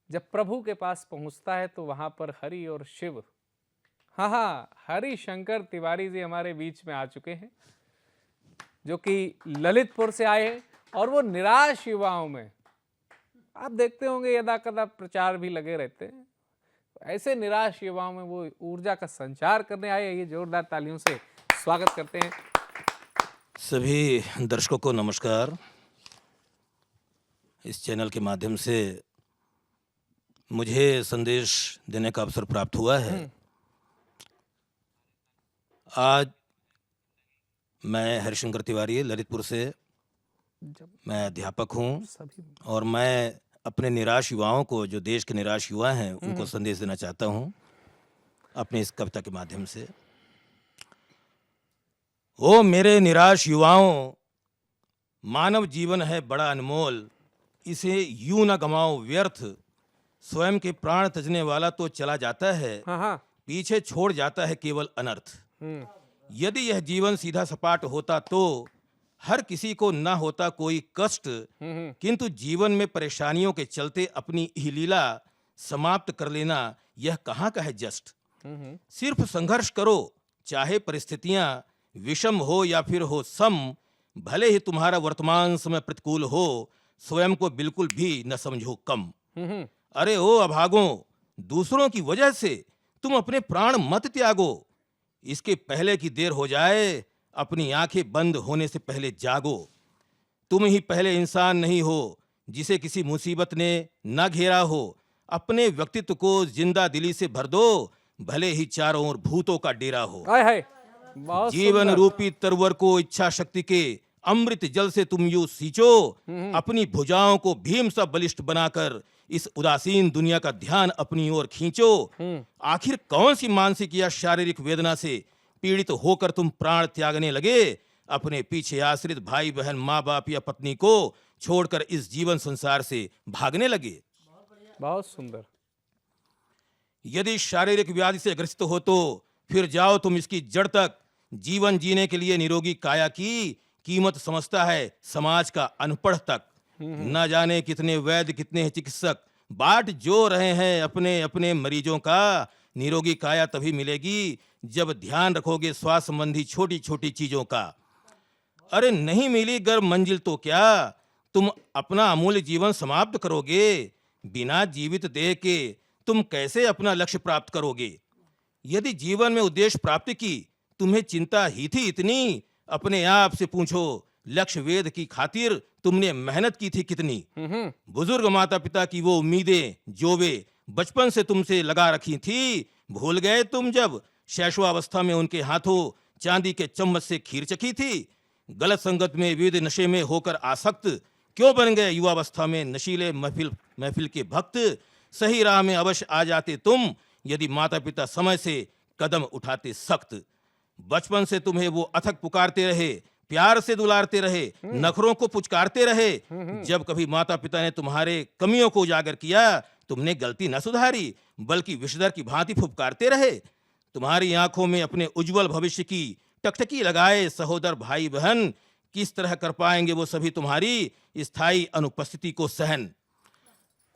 जब प्रभु के पास पहुंचता है तो वहां पर हरि और शिव, हाँ, हरि शंकर तिवारी जी हमारे बीच में आ चुके हैं, जो कि ललितपुर से आए हैं। और वो निराश युवाओं में, आप देखते होंगे यदा कदा प्रचार भी लगे रहते हैं, ऐसे निराश युवाओं में वो ऊर्जा का संचार करने आए। ये जोरदार तालियों से स्वागत करते हैं। सभी दर्शकों को नमस्कार। इस चैनल के माध्यम से मुझे संदेश देने का अवसर प्राप्त हुआ है। आज मैं हरिशंकर तिवारी, ललितपुर से मैं अध्यापक हूँ और मैं अपने निराश युवाओं को, जो देश के निराश युवा हैं, उनको संदेश देना चाहता हूँ अपने इस कविता के माध्यम से। ओ मेरे निराश युवाओं, मानव जीवन है बड़ा अनमोल, इसे यूं न गमाओ व्यर्थ। स्वयं के प्राण तजने वाला तो चला जाता है, पीछे छोड़ जाता है केवल अनर्थ। यदि यह जीवन सीधा सपाट होता तो हर किसी को न होता कोई कष्ट, किंतु जीवन में परेशानियों के चलते अपनी ही लीला समाप्त कर लेना यह कहाँ का है जस्ट। सिर्फ संघर्ष करो, चाहे परिस्थितियां विषम हो या फिर हो सम, भले ही तुम्हारा वर्तमान समय प्रतिकूल हो, स्वयं को बिल्कुल भी न समझो कम। अरे ओ अभागों, दूसरों की वजह से तुम अपने प्राण मत त्यागो, इसके पहले की देर हो जाए, अपनी आंखें बंद होने से पहले जागो। तुम ही पहले इंसान नहीं हो जिसे किसी मुसीबत ने न घेरा हो, अपने व्यक्तित्व को जिंदा दिली से भर दो, भले ही चारों ओर भूतों का डेरा हो। जीवन रूपी तरवर को इच्छा शक्ति के अमृत जल से तुम यूं सींचो, अपनी भुजाओं को भीम सा बलिष्ठ बनाकर इस उदासीन दुनिया का ध्यान अपनी ओर खींचो। आखिर कौन सी मानसिक या शारीरिक वेदना से पीड़ित होकर तुम प्राण त्यागने लगे, अपने पीछे आश्रित भाई बहन, माँ बाप या पत्नी को छोड़कर इस जीवन संसार से भागने लगे। बहुत सुंदर। यदि शारीरिक व्याधि से ग्रसित हो तो फिर जाओ तुम इसकी जड़ तक। जीवन जीने के लिए निरोगी काया की कीमत समझता है समाज का अनपढ़ तक। न जाने कितने वैद्य कितने हैं चिकित्सक, बाट जो रहे हैं अपने अपने मरीजों का। निरोगी काया तभी मिलेगी जब ध्यान रखोगे स्वास्थ्य संबंधी छोटी छोटी चीजों का। अरे नहीं मिली गर मंजिल तो क्या, तुम अपना अमूल्य जीवन समाप्त करोगे। बिना जीवित देह के तुम कैसे अपना लक्ष्य प्राप्त करोगे। यदि जीवन में उद्देश्य प्राप्ति की तुम्हें चिंता ही थी इतनी, अपने आप से पूछो लक्ष्य वेद की खातिर तुमने मेहनत की थी कितनी। बुजुर्ग माता पिता की वो उम्मीदें जो वे बचपन से तुमसे लगा रखी थी, भूल गए तुम जब शैशवावस्था में उनके हाथों चांदी के चम्मच से खीर चखी थी। गलत संगत में विविध नशे में होकर आसक्त क्यों बन गए युवावस्था में नशीले महफिल के भक्त। सही राह में अवश्य आ जाते तुम यदि माता पिता समय से कदम उठाते सख्त। बचपन से तुम्हें वो अथक पुकारते रहे, प्यार से दुलारते रहे, नखरों को पुचकारते रहे। जब कभी माता पिता ने तुम्हारे कमियों को उजागर किया, तुमने गलती न सुधारी बल्कि विषधर की भांति फुफकारते रहे। तुम्हारी आंखों में अपने उज्जवल भविष्य की टकटकी लगाए सहोदर भाई बहन, किस तरह कर पाएंगे वो सभी तुम्हारी स्थायी अनुपस्थिति को सहन।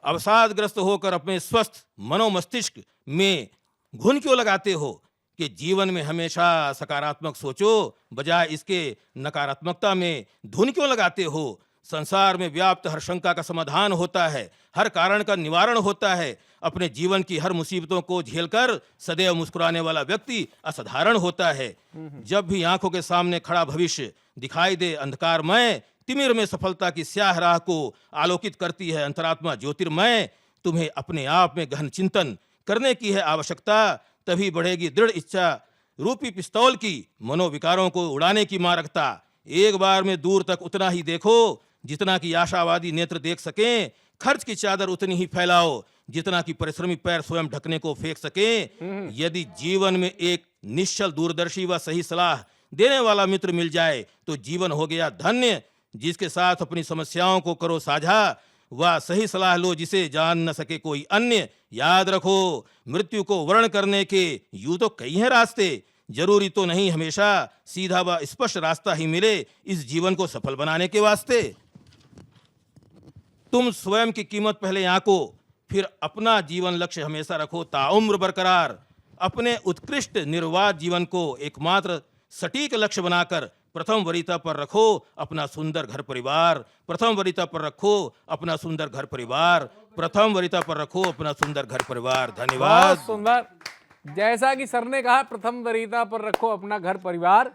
अवसादग्रस्त होकर अपने स्वस्थ मनोमस्तिष्क में घुन क्यों लगाते हो कि जीवन में हमेशा सकारात्मक सोचो, बजाय इसके नकारात्मकता में धुन क्यों लगाते हो। संसार में व्याप्त हर शंका का समाधान होता है, हर कारण का निवारण होता है। अपने जीवन की हर मुसीबतों को झेलकर सदैव मुस्कुराने वाला व्यक्ति असाधारण होता है। जब भी आंखों के सामने खड़ा भविष्य दिखाई दे अंधकारमय, तिमिर में सफलता की स्याह राह को आलोकित करती है अंतरात्मा ज्योतिर्मय। तुम्हें अपने आप में गहन चिंतन करने की है आवश्यकता, तभी बढ़ेगी दृढ़ इच्छा रूपी पिस्तौल की मनोविकारों को उड़ाने की मारकता। एक बार में दूर तक उतना ही देखो जितना कि आशावादी नेत्र देख सकें। खर्च की चादर उतनी ही फैलाओ जितना कि परिश्रमी पैर स्वयं ढकने को फेंक सकें। यदि जीवन में एक निश्चल दूरदर्शी व सही सलाह देने वाला मित्र मिल जाए तो जीवन हो गया धन्य। जिसके साथ अपनी समस्याओं को करो साझा, वह सही सलाह लो जिसे जान न सके कोई अन्य। याद रखो, मृत्यु को वर्ण करने के यूं तो कई हैं रास्ते, जरूरी तो नहीं हमेशा सीधा व स्पष्ट रास्ता ही मिले इस जीवन को सफल बनाने के वास्ते। तुम स्वयं की कीमत पहले आंको, फिर अपना जीवन लक्ष्य हमेशा रखो ताउम्र बरकरार। अपने उत्कृष्ट निर्वाध जीवन को एकमात्र सटीक लक्ष्य बनाकर प्रथम वरीयता पर रखो अपना सुंदर घर परिवार। प्रथम वरीयता पर रखो अपना सुंदर घर परिवार। प्रथम वरीयता पर रखो अपना सुंदर घर परिवार। धन्यवाद। बहुत सुंदर। जैसा कि सर ने कहा, प्रथम वरीयता पर रखो अपना घर परिवार।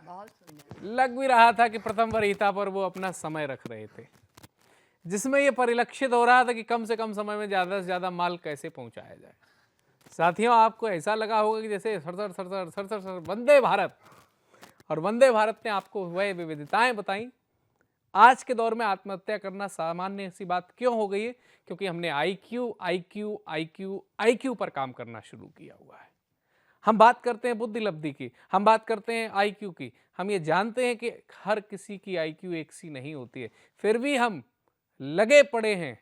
लग भी रहा था कि प्रथम वरीयता पर वो अपना समय रख रहे थे, जिसमें ये परिलक्षित हो रहा था कि कम से कम समय में ज़्यादा से ज़्यादा माल कैसे पहुंचाया जाए। साथियों, आपको ऐसा लगा होगा कि जैसे sir sir sir sir sir sir Vande Bharat, और वंदे भारत ने आपको वह विविधताएं बताई। आज के दौर में आत्महत्या करना सामान्य सी बात क्यों हो गई है? क्योंकि हमने IQ पर काम करना शुरू किया हुआ है। हम बात करते हैं बुद्धि लब्धि की, हम बात करते हैं IQ की। हम ये जानते हैं कि हर किसी की IQ एक सी नहीं होती है, फिर भी हम लगे पड़े हैं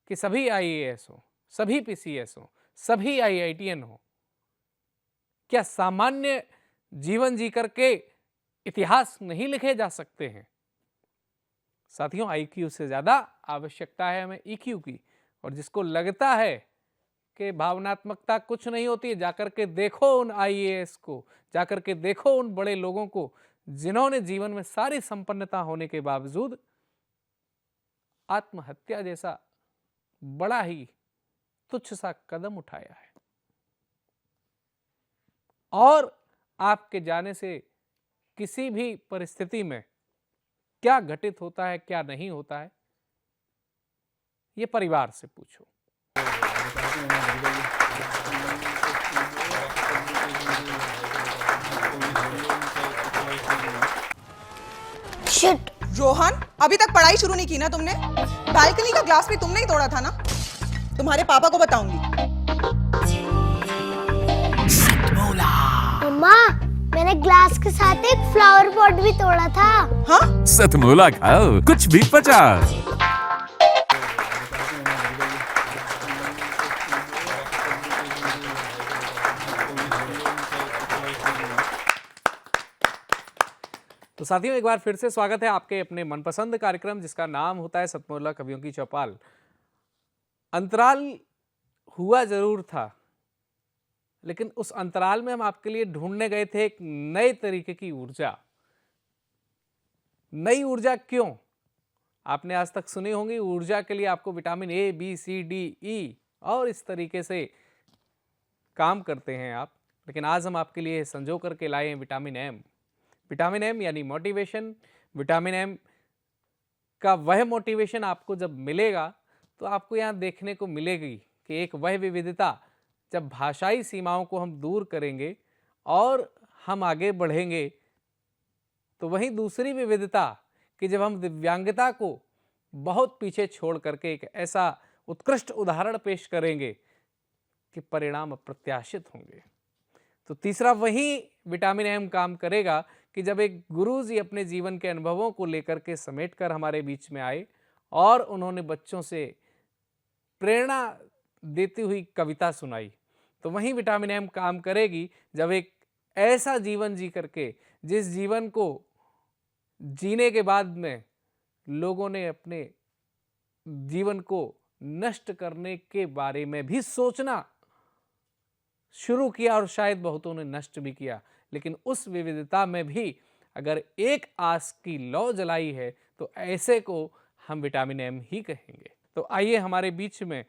कि सभी IAS हो, सभी PCS हो, सभी IITN हो। क्या सामान्य जीवन जी करके इतिहास नहीं लिखे जा सकते हैं? साथियों, IQ से ज्यादा आवश्यकता है हमें EQ की। और जिसको लगता है कि भावनात्मकता कुछ नहीं होती है, जाकर के देखो उन IAS को, जाकर के देखो उन बड़े लोगों को जिन्होंने जीवन में सारी संपन्नता होने के बावजूद आत्महत्या जैसा बड़ा ही तुच्छ सा कदम उठाया है। और आपके जाने से किसी भी परिस्थिति में क्या घटित होता है, क्या नहीं होता है, ये परिवार से पूछो। शिट। रोहन, अभी तक पढ़ाई शुरू नहीं की ना तुमने? बालकनी का ग्लास भी तुमने ही तोड़ा था ना? तुम्हारे पापा को बताऊंगी। मम्मा, मैंने ग्लास के साथ एक फ्लावर पॉट भी तोड़ा था। हाँ? सतमोला खाओ, कुछ भी 50। तो साथियों, एक बार फिर से स्वागत है आपके अपने मनपसंद कार्यक्रम जिसका नाम होता है सतमोला कवियों की चौपाल। अंतराल हुआ जरूर था, लेकिन उस अंतराल में हम आपके लिए ढूंढने गए थे एक नए तरीके की ऊर्जा। नई ऊर्जा क्यों? आपने आज तक सुनी होंगी ऊर्जा के लिए आपको vitamin A, B, C, D, E और इस तरीके से काम करते हैं आप, लेकिन आज हम आपके लिए संजो करके लाए हैं विटामिन M। विटामिन M यानी मोटिवेशन। विटामिन M का वह मोटिवेशन आपको जब मिलेगा तो आपको यहाँ देखने को मिलेगी कि एक वह विविधता, जब भाषाई सीमाओं को हम दूर करेंगे और हम आगे बढ़ेंगे, तो वहीं दूसरी विविधता कि जब हम दिव्यांगता को बहुत पीछे छोड़ करके एक ऐसा उत्कृष्ट उदाहरण पेश करेंगे कि परिणाम अप्रत्याशित होंगे। तो तीसरा वही विटामिन M काम करेगा कि जब एक गुरुजी अपने जीवन के अनुभवों को लेकर के समेटकर हमारे बीच में आए और उन्होंने बच्चों से प्रेरणा देती हुई कविता सुनाई, तो वहीं विटामिन M काम करेगी जब एक ऐसा जीवन जी करके, जिस जीवन को जीने के बाद में लोगों ने अपने जीवन को नष्ट करने के बारे में भी सोचना शुरू किया और शायद बहुतों ने नष्ट भी किया, लेकिन उस विविधता में भी अगर एक आस की लौ जलाई है तो ऐसे को हम विटामिन M ही कहेंगे। तो आइए हमारे बीच में,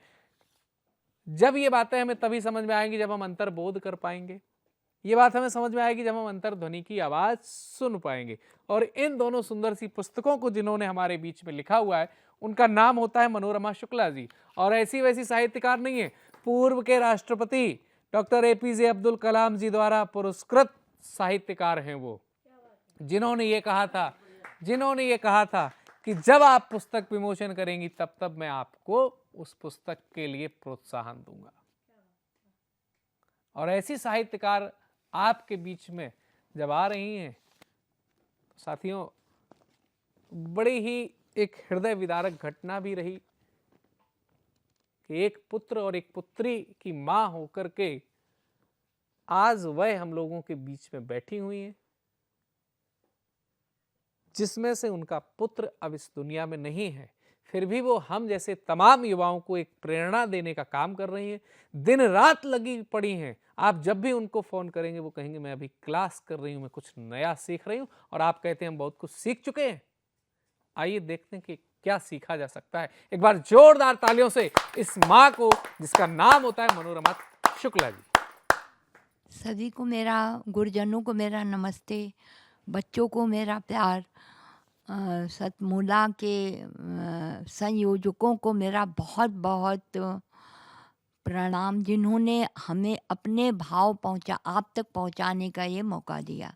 जब ये बातें हमें तभी समझ में आएंगी जब हम अंतर्बोध कर पाएंगे। ये बात हमें समझ में आएगी जब हम अंतर्ध्वनि की आवाज सुन पाएंगे। और इन दोनों सुंदर सी पुस्तकों को जिन्होंने हमारे बीच में लिखा हुआ है, उनका नाम होता है मनोरमा शुक्ला जी। और ऐसी वैसी साहित्यकार नहीं है, पूर्व के राष्ट्रपति डॉक्टर APJ अब्दुल कलाम जी द्वारा पुरस्कृत साहित्यकार हैं वो, जिन्होंने ये कहा था जिन्होंने ये कहा था कि जब आप पुस्तक विमोचन करेंगी तब तब मैं आपको उस पुस्तक के लिए प्रोत्साहन दूंगा। और ऐसी साहित्यकार आपके बीच में जब आ रही हैं तो साथियों, बड़ी ही एक हृदय विदारक घटना भी रही कि एक पुत्र और एक पुत्री की मां होकर के आज वह हम लोगों के बीच में बैठी हुई हैं, जिसमें से उनका पुत्र अब इस दुनिया में नहीं है, फिर भी वो हम जैसे तमाम युवाओं को एक प्रेरणा देने का काम कर रही हैं, दिन रात लगी पड़ी हैं। आप जब भी उनको फोन करेंगे वो कहेंगे मैं अभी क्लास कर रही हूं, मैं कुछ नया सीख रही हूं, और आप कहते हैं हम बहुत कुछ सीख चुके हैं। आइए देखते हैं कि क्या सीखा जा सकता है। एक बार जोरदार तालियों से इस माँ को, जिसका नाम होता है मनोरमा शुक्ला जी। सभी को मेरा, गुरुजनों को मेरा नमस्ते, बच्चों को मेरा प्यार, सतमूला के संयोजकों को मेरा बहुत बहुत प्रणाम, जिन्होंने हमें अपने भाव आप तक पहुंचाने का ये मौका दिया।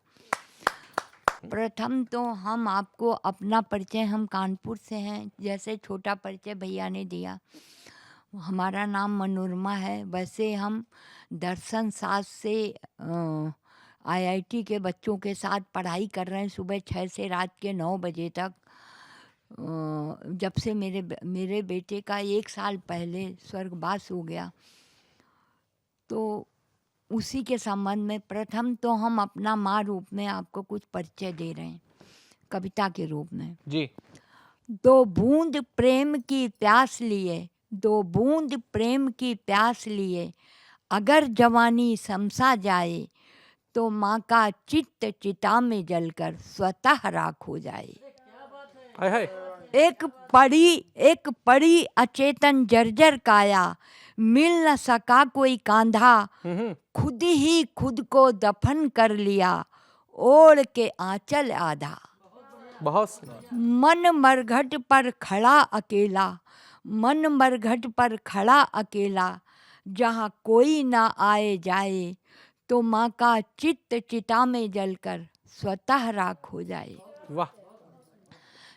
प्रथम तो हम आपको अपना परिचय, हम कानपुर से हैं, जैसे छोटा परिचय भैया ने दिया। हमारा नाम मनोरमा है। वैसे हम दर्शन शास्त्र से आईआईटी के बच्चों के साथ पढ़ाई कर रहे हैं, सुबह 6 से रात के 9 बजे तक। जब से मेरे बेटे का 1 साल पहले स्वर्गवास हो गया, तो उसी के संबंध में प्रथम तो हम अपना माँ रूप में आपको कुछ परिचय दे रहे हैं, कविता के रूप में जी। 2 बूंद प्रेम की प्यास लिए, 2 बूंद प्रेम की प्यास लिए, अगर जवानी समसा जाए तो माँ का चित्त चिता में जलकर स्वतः राख हो जाए। हाय हाय। एक पड़ी अचेतन जर्जर काया, मिल न सका कोई कांधा, खुद ही खुद को दफन कर लिया, ओढ़ के आंचल आधा। बहुत मन मरघट पर खड़ा अकेला, मन मरघट पर खड़ा अकेला, जहाँ कोई ना आए जाए, तो माँ का चित्त चिता में जलकर स्वतः राख हो जाए। वाह।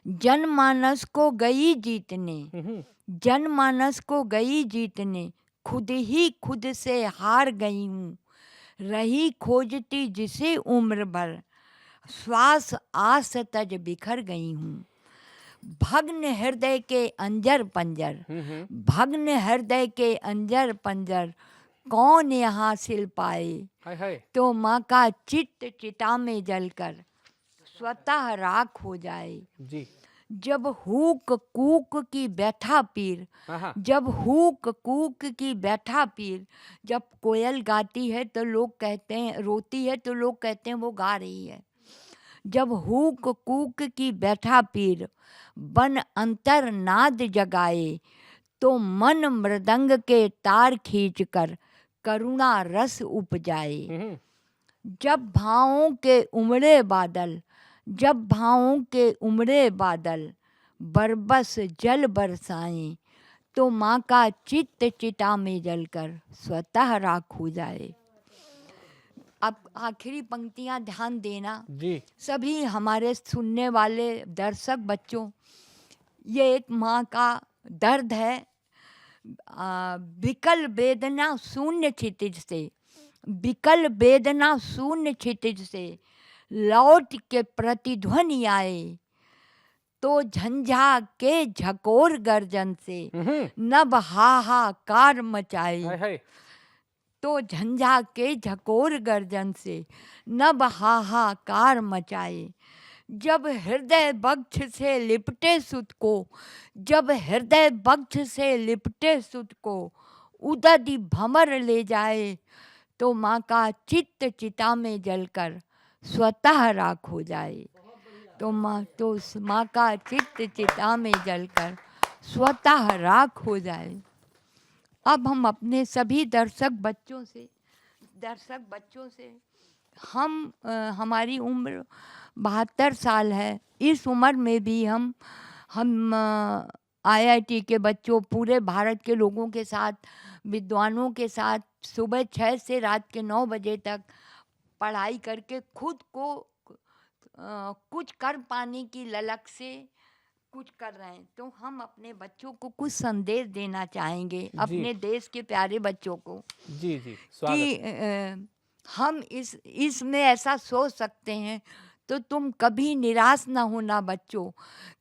जनमानस को गई जीतने, जनमानस को गई जीतने, खुद ही खुद से हार गई हूँ, रही खोजती जिसे उम्र भर, श्वास आस तज बिखर गई हूँ। भग्न हृदय के अंजर पंजर, भग्न हृदय के अंजर पंजर, कौन यहाँ सिल पाए, तो माँ का चित्त चिता में जलकर स्वतः राख हो जाए। जी। जब हुक कूक की बैठा पीर, जब हुक कूक की बैठा पीर, जब कोयल गाती है तो लोग कहते हैं, रोती है तो लोग कहते हैं वो गा रही है। जब हुक कूक की बैठा पीर, बन अंतर नाद जगाए, तो मन मृदंग के तार खींचकर करुणा रस उपजाए। जब भावों के उमड़े बादल, जब भावों के उमड़े बादल, बरबस जल बरसाएं, तो माँ का चित्त चिता में जलकर स्वतः राख हो जाए। अब आखिरी पंक्तियां ध्यान देना जी। सभी हमारे सुनने वाले दर्शक बच्चों, ये एक माँ का दर्द है। विकल वेदना शून्य क्षितिज से, विकल वेदना शून्य क्षितिज से, लौट के प्रतिध्वनि आए, तो झंझा के झकोर गर्जन से नभ हाहाकार मचाए, तो झंझा के झकोर गर्जन से नभ हाहाकार मचाए। जब हृदय वक्ष से लिपटे सुत को, जब हृदय वक्ष से लिपटे सुत को, उदधि भंवर ले जाए, तो माँ का चित्त चिता में जलकर स्वतः राख हो जाए। तो माँ का चित्त चिता में जलकर स्वतः राख हो जाए। अब हम अपने सभी दर्शक बच्चों से हम हमारी उम्र 72 साल है। इस उम्र में भी हम आईआईटी के बच्चों, पूरे भारत के लोगों के साथ, विद्वानों के साथ सुबह 6 से रात के 9 बजे तक पढ़ाई करके खुद को कुछ कर पाने की ललक से कुछ कर रहे हैं, तो हम अपने बच्चों को कुछ संदेश देना चाहेंगे, अपने देश के प्यारे बच्चों को, जी जी स्वागत कि हम इसमें ऐसा सोच सकते हैं। तो तुम कभी निराश ना होना बच्चों,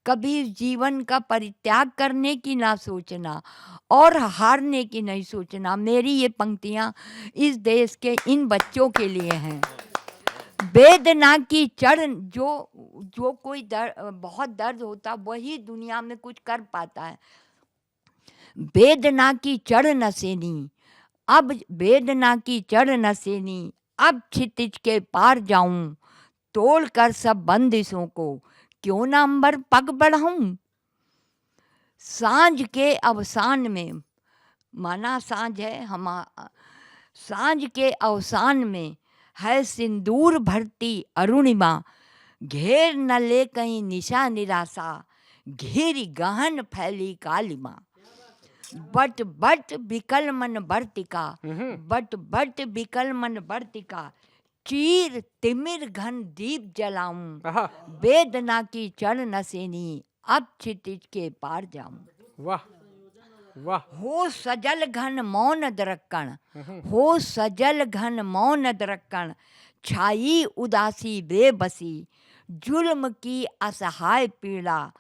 कभी जीवन का परित्याग करने की ना सोचना और हारने की नहीं सोचना। मेरी ये पंक्तियाँ इस देश के इन बच्चों के लिए हैं। वेदना की चढ़, जो कोई बहुत दर्द होता वही दुनिया में कुछ कर पाता है। वेदना की चढ़ न सेनी, अब वेदना की चढ़ न सेनी, अब क्षितिज के पार जाऊं, तोड़ कर सब बंदिशों को क्यों ना अंबर पग बढ़ाऊं। सांझ के अवसान में, माना सांझ है सांझ के अवसान में है सिंदूर भरती अरुणिमा, घेर न ले कहीं निशा निराशा, घेरी गहन फैली कालिमा। बट बट विकल मन वर्तिका, बट बट विकल मन वर्तिका, चीर तिमिर घन दीप जलाऊं, वेदना की चढ़ न सेनी, अब क्षितिज के पार जाऊं। वाह वाह। हो सजल घन मौन दरक्कण, हो सजल घन मौन दरक्कण, छाई उदासी बेबसी, जुल्म की असहाय पीड़ा,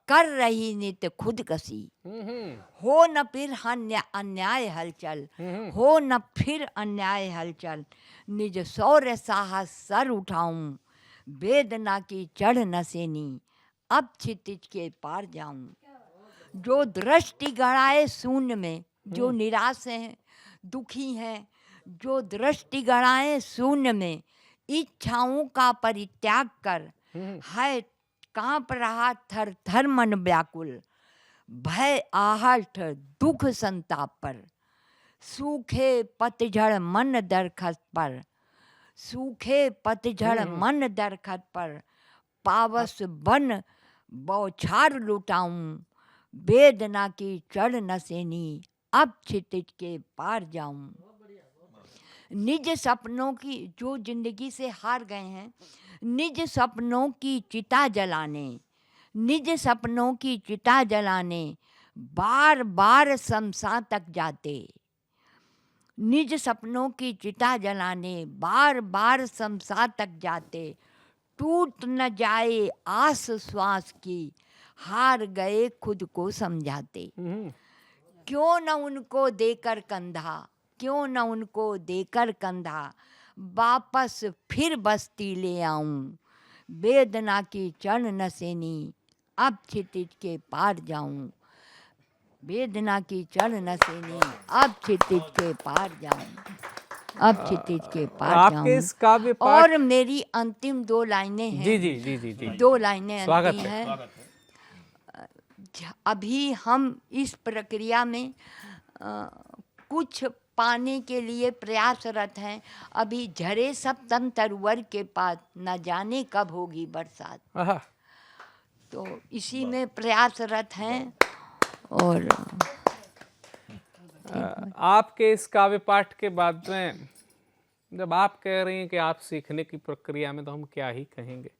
कर रही नित खुदकशी। हो न फिर अन्याय हलचल, हो न फिर अन्याय हलचल, निज शौर्य साहस सर उठाऊं, वेदना की चढ़ न सेनी, अब क्षितिज के पार जाऊं। जो दृष्टि गड़ाए शून्य में, जो निराश हैं, दुखी हैं, जो दृष्टि गड़ाए शून्य में, इच्छाओं का परित्याग कर, है कांप रहा थर थर मन व्याकुल, भय आहट दुख संताप पर, सूखे पतझड़ मन दरखत पर, सूखे पतझड़ मन दरखत पर, पावस बन बौछार लुटाऊं, वेदना की चढ़ न सेनी, अब क्षितिज के पार जाऊं। निज सपनों की, जो जिंदगी से हार गए हैं, निज सपनों की चिता जलाने, निज सपनों की चिता जलाने, बार बार शमशान तक जाते, निज सपनों की चिता जलाने, बार बार शमशान तक जाते, टूट न जाए आस श्वास की, हार गए खुद को समझाते। क्यों न उनको देकर कंधा, क्यों न उनको देकर कंधा, वापस फिर बस्ती ले आऊं, वेदना की चढ़ न सेनी, अब क्षितिज के पार जाऊं, वेदना की चढ़ न सेनी, अब क्षितिज के पार जाऊं, अब क्षितिज के पार आपके इस काव्य जाऊं। और मेरी अंतिम दो लाइनें हैं। जी जी जी जी जी, दो लाइनें स्वागत अंतिम है। हैं। अभी हम इस प्रक्रिया में कुछ पाने के लिए प्रयासरत हैं। अभी झरे सप्तम तरुवर के पास, न जाने कब होगी बरसात, तो इसी में प्रयासरत हैं। और आपके इस काव्य पाठ के बाद में जब आप कह रही हैं कि आप सीखने की प्रक्रिया में, तो हम क्या ही कहेंगे।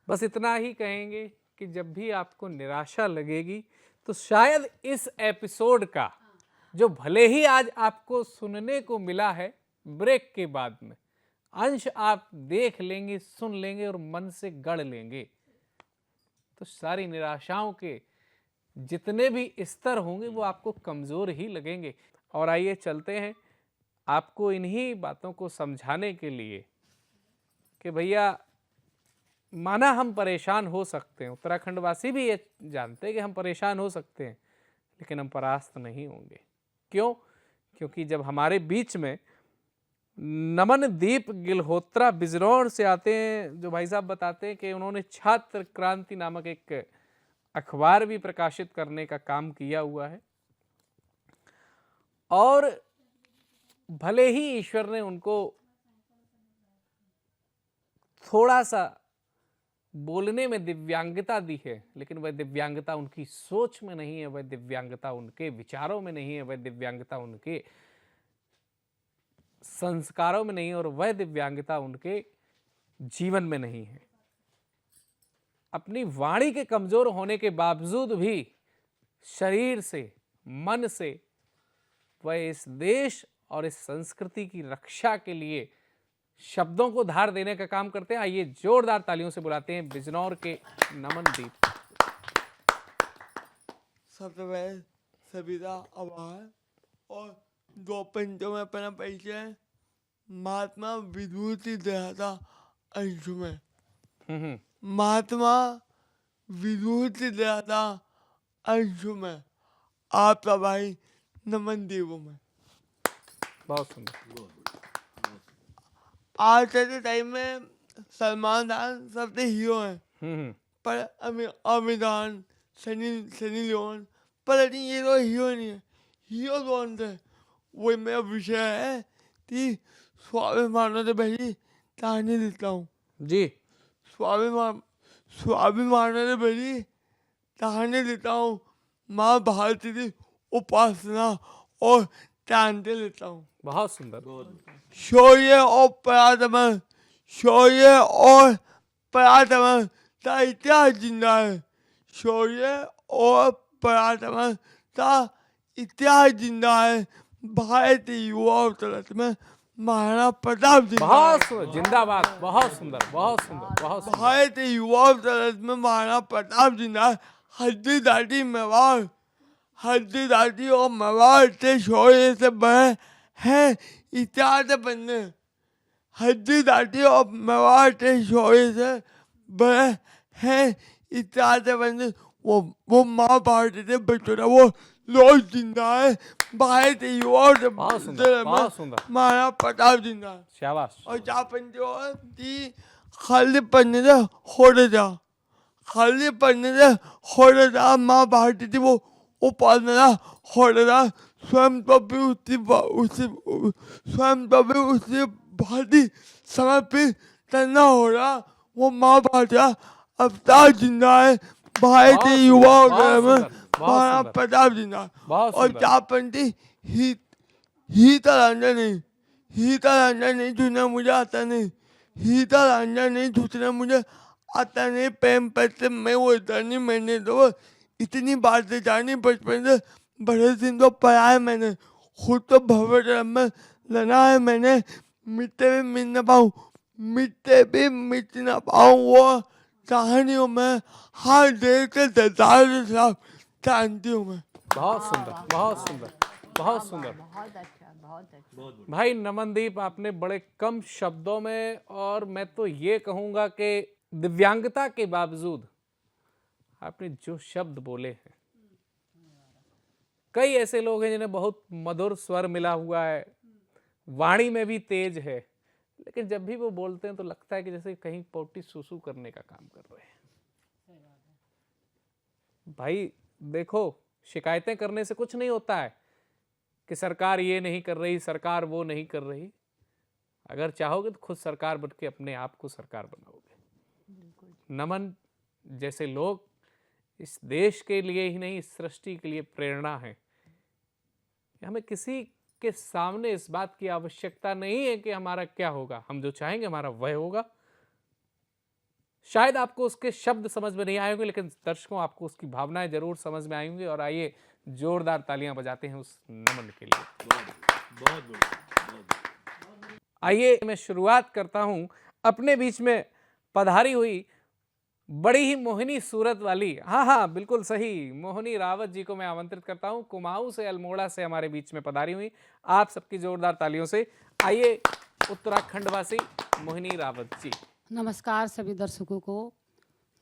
बस इतना ही कहेंगे कि जब भी आपको निराशा लगेगी, तो शायद इस एपिसोड का, जो भले ही आज आपको सुनने को मिला है ब्रेक के बाद में, अंश आप देख लेंगे, सुन लेंगे और मन से गढ़ लेंगे, तो सारी निराशाओं के जितने भी स्तर होंगे वो आपको कमज़ोर ही लगेंगे। और आइए चलते हैं आपको इन्हीं बातों को समझाने के लिए कि भैया, माना हम परेशान हो सकते हैं, उत्तराखंड वासी भी ये जानते हैं कि हम परेशान हो सकते हैं, लेकिन हम परास्त नहीं होंगे। क्यों? क्योंकि जब हमारे बीच में नमनदीप गिल्होत्रा बिजनौर से आते हैं, जो भाई साहब बताते हैं कि उन्होंने छात्र क्रांति नामक एक अखबार भी प्रकाशित करने का काम किया हुआ है, और भले ही ईश्वर ने उनको थोड़ा सा बोलने में दिव्यांगता दी है, लेकिन वह दिव्यांगता उनकी सोच में नहीं है, वह दिव्यांगता उनके विचारों में नहीं है, वह दिव्यांगता उनके संस्कारों में नहीं है, और वह दिव्यांगता उनके जीवन में नहीं है। अपनी वाणी के कमजोर होने के बावजूद भी शरीर से, मन से वह इस देश और इस संस्कृति की रक्षा के लिए शब्दों को धार देने का काम करते हैं। आइए जोरदार तालियों से बुलाते हैं बिजनौर के नमनदीप। सबसे पहले सभी का आभार और 2 पंक्तियों में अपना परिचय। महात्मा विभूति दयाता अंशुमन। महात्मा विभूति दयाता अंशुमन, आपका भाई नमनदीप में। बहुत सुंदर। आज के टाइम में सलमान खान सबसे हीरो हैं, पर आमिर खान, सनी लियोन, पर नहीं, ये तो हीरो नहीं है। हीरो कौन थे, वही मेरा विषय है कि स्वाभिमान से भरी कहानी लिखता हूँ जी। स्वाभिमान से भरी कहानी लिखता हूँ। माँ भारती की उपासना और तांत्रिक लिखता हूँ। बहुत सुंदर। शौर्य और पराक्रम, शौर्य और पराक्रम का इतिहास जिंदा है। शौर्य और पराक्रम का इतिहास जिंदा है। भारतीय युवा उत्तराखंड में महाराणा प्रताप जी। बहुत सुंदर, जिंदाबाद। बहुत सुंदर, बहुत सुंदर, बहुत सुंदर। भारतीय युवा उत्तराखंड में महाराणा प्रताप जिंदा है। हल्दी दाढ़ी मेवाड़, हल्दी दाढ़ी और मेवाड़ से शौर्य से बड़े हैं इतिहास बनने। हल्दी दाढ़ी और मेवाड़ से शौर्य से बड़े हैं इतिहास बनने। वो माँ भारती से बचोरा वो लोग जिंदा है। भारतीय युवा से महाराणा प्रताप जिंदा है। शाबाश। और जापन जो थी खाली पन्ने से होड़े जा, खाली पन्ने से होड़े जा। माँ भारती थी वो उपासना होड़े जा। स्वयं तो भी उसी भांति समर्पित करना हो रहा। वो माँ भारती अवतार जिंदा है। भारतीय युवा में महाराणा प्रताप जिंदा। और जापंथी हीता रंजन नहीं झूठना मुझे आता नहीं। हीता रंजन नहीं झूठना मुझे आता नहीं। प्रेम पत्र में वो इतनी मैंने तो इतनी बातें जानी बचपन से बड़े दिन तो पढ़ा है मैंने। खुद तो भव्य में लड़ा है मैंने। मिटते भी मिट न पाऊँ, मिटते भी मिट न पाऊँ वो कहानियों में हर देर के दरदार के खिलाफ जानती हूँ मैं। बहुत सुंदर, बहुत सुंदर, बहुत सुंदर। बहुत अच्छा, बहुत अच्छा। भाई नमनदीप, आपने बड़े कम शब्दों में, और मैं तो ये कहूँगा कि दिव्यांगता के बावजूद आपने जो शब्द बोले हैं, कई ऐसे लोग हैं जिन्हें बहुत मधुर स्वर मिला हुआ है, वाणी में भी तेज है, लेकिन जब भी वो बोलते हैं तो लगता है कि जैसे कहीं पोटी सुसु करने का काम कर रहे हैं। भाई देखो, शिकायतें करने से कुछ नहीं होता है कि सरकार ये नहीं कर रही, सरकार वो नहीं कर रही। अगर चाहोगे तो खुद सरकार बन के अपने आप को सरकार बनाओगे। नमन जैसे लोग इस देश के लिए ही नहीं, इस सृष्टि के लिए प्रेरणा है। हमें किसी के सामने इस बात की आवश्यकता नहीं है कि हमारा क्या होगा, हम जो चाहेंगे हमारा वह होगा। शायद आपको उसके शब्द समझ में नहीं आएंगे, लेकिन दर्शकों आपको उसकी भावनाएं जरूर समझ में आएंगी। और आइए जोरदार तालियां बजाते हैं उस नमन के लिए। आइए मैं शुरुआत करता हूं अपने बीच में पधारी हुई बड़ी ही मोहिनी सूरत वाली, हाँ बिल्कुल सही, मोहिनी रावत जी को मैं आमंत्रित करता हूं। कुमाऊं से, अल्मोड़ा से हमारे बीच में पधारी हुई। आप सबकी जोरदार तालियों से आइए उत्तराखंड वासी मोहिनी रावत जी। नमस्कार सभी दर्शकों को।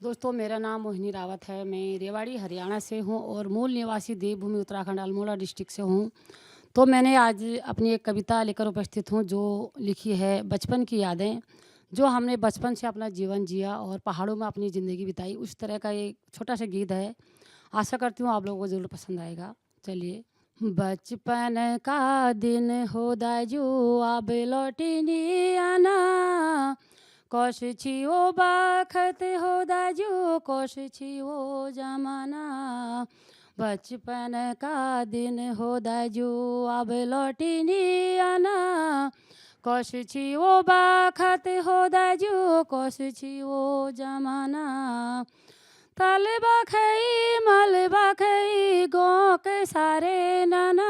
दोस्तों, मेरा नाम मोहिनी रावत है। मैं रेवाड़ी हरियाणा से हूं और मूल निवासी देवभूमि उत्तराखंड अल्मोड़ा डिस्ट्रिक्ट से हूं। तो मैंने आज अपनी एक कविता लेकर उपस्थित हूं जो लिखी है बचपन की यादें, जो हमने बचपन से अपना जीवन जिया और पहाड़ों में अपनी ज़िंदगी बिताई, उस तरह का एक छोटा सा गीत है। आशा करती हूँ आप लोगों को ज़रूर पसंद आएगा। चलिए। बचपन का दिन हो दाजू अब लौटी नहीं आना, कोश छियो बखत हो दाजू कोश छियो जमाना। बचपन का दिन हो दाजू अब लौटी नहीं आना, कोश छी वो बाखत हो दाजू कोश छी वो जमाना तल बखई मल बखई गो के सारे नाना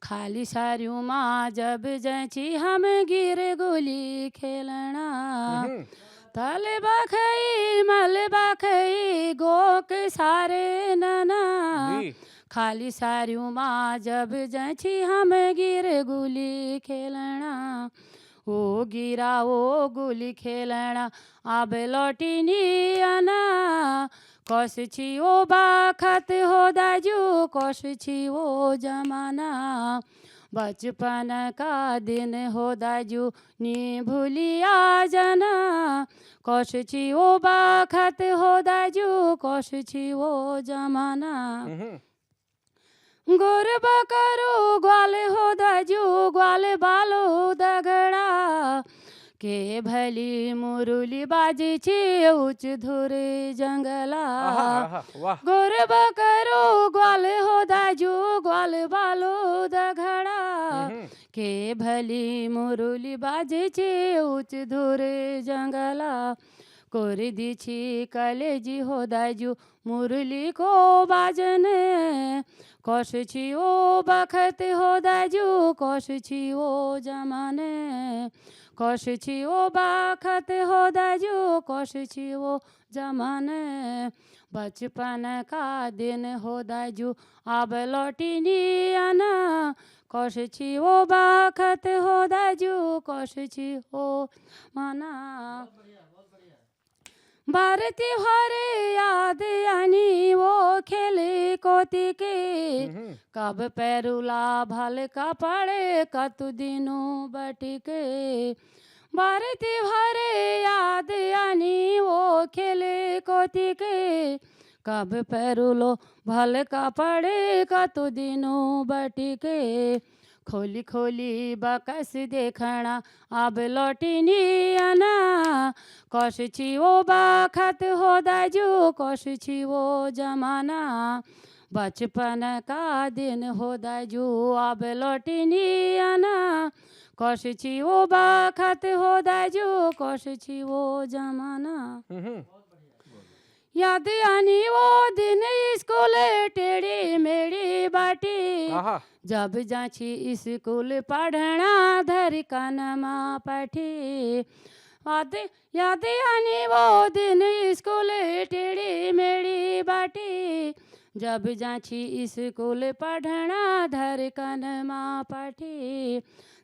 खाली सारियों माँ जब जची हम गिर गोली खेलना तल बखई मल बखई गो के सारे नाना खाली सारियों माँ जब जची हम गिर गुली खेलना ओ गिरा ओ गुली खेलना अब लौटी नी आना कोश छी ओ बाखत हो दाजू कोश छी वो जमाना बचपन का दिन हो दाजू नी भूलिया जाना कोश छी ओ बाखत हो दाजू कोश छी वो जमाना गोर बकरो ग्वाल हो दाजू ग्वाल बालो दगड़ा के भली मुरुली बाजी छी उच धुर जंगला गोर बकरो ग्वाल हो दाजू ग्वाल बालो दगड़ा के भली मुरुली बाजी छी उच धुर जंगला कोर दी छी कलेजी हो दाजू मुरली को बाजने कोश छी ओ बखत हो दाजू कोश छी ओ जमाने कोश छी ओ बखत हो दाजू कोश छी ओ जमाने बचपन का दिन हो दाजू अब लौटी नी आना कोश छी ओ बखत हो दाजू कोश छी ओ माना भारती हरे याद आनी वो खेले कोती के कब पैरुला भल का पड़े कतु दिनों बटिके भारती हरे याद आनी वो खेले कोती के कब पैरुलो भल का पड़े कतु दिनों बटिके खोली खोली बकस देखना अब लौटी नी आना कोश छी वो बाखत हो दाजू कोश छी वो जमाना बचपन का दिन हो दाजू अब लौटी नी आना कोश छी वो बाखत हो दाजू कोश छी वो जमाना याद आनी वो दिन स्कूल टेढ़ी मेढ़ी बाटी जब जाची स्कूल पढ़ना धर कानमा पठी याद आनी वो दिन स्कूल टेढ़ी मेढ़ी बाटी जब जाची स्कूल पढ़ना धर कानमा पठी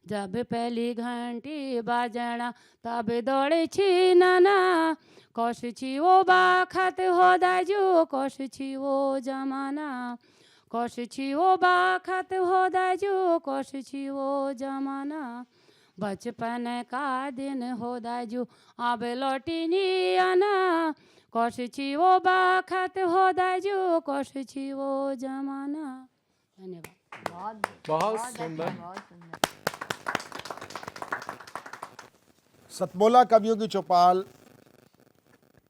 जब पहली घंटी बाजना तब दौड़े छी नाना कोश छी वो बाखत हो दाजू कोश छी वो जमाना कोश छी वो बाखत हो दाजू कोश छी वो जमाना बचपन का दिन हो दाजू अब लौटी नी आना कोश छी वो बाखत हो दाजू कोश छी वो जमाना। धन्यवाद। बहुत सुंदर। सतमोला कवियों की चौपाल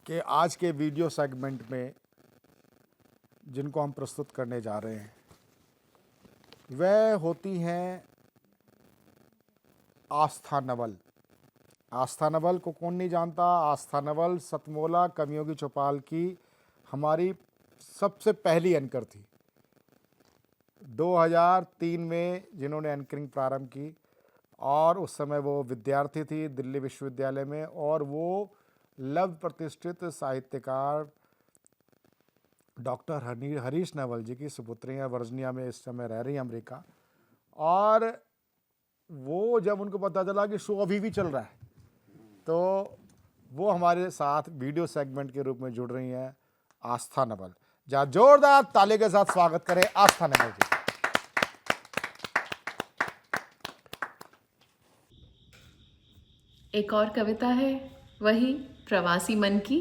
के आज के वीडियो सेगमेंट में जिनको हम प्रस्तुत करने जा रहे हैं वह होती हैं आस्था नवल। आस्था नवल को कौन नहीं जानता। आस्था नवल सतमोला कवियों की चौपाल की हमारी सबसे पहली एंकर थी 2003 में जिन्होंने एंकरिंग प्रारंभ की और उस समय वो विद्यार्थी थी दिल्ली विश्वविद्यालय में और वो लव प्रतिष्ठित साहित्यकार डॉक्टर हरीश नवल जी की सुपुत्री हैं। वर्जीनिया में इस समय रह रही हैं अमेरिका। और वो जब उनको पता चला कि शो अभी भी चल रहा है तो वो हमारे साथ वीडियो सेगमेंट के रूप में जुड़ रही हैं आस्था नवल। जहाँ जोरदार ताली के साथ स्वागत करें आस्था नवल जी। एक और कविता है वही प्रवासी मन की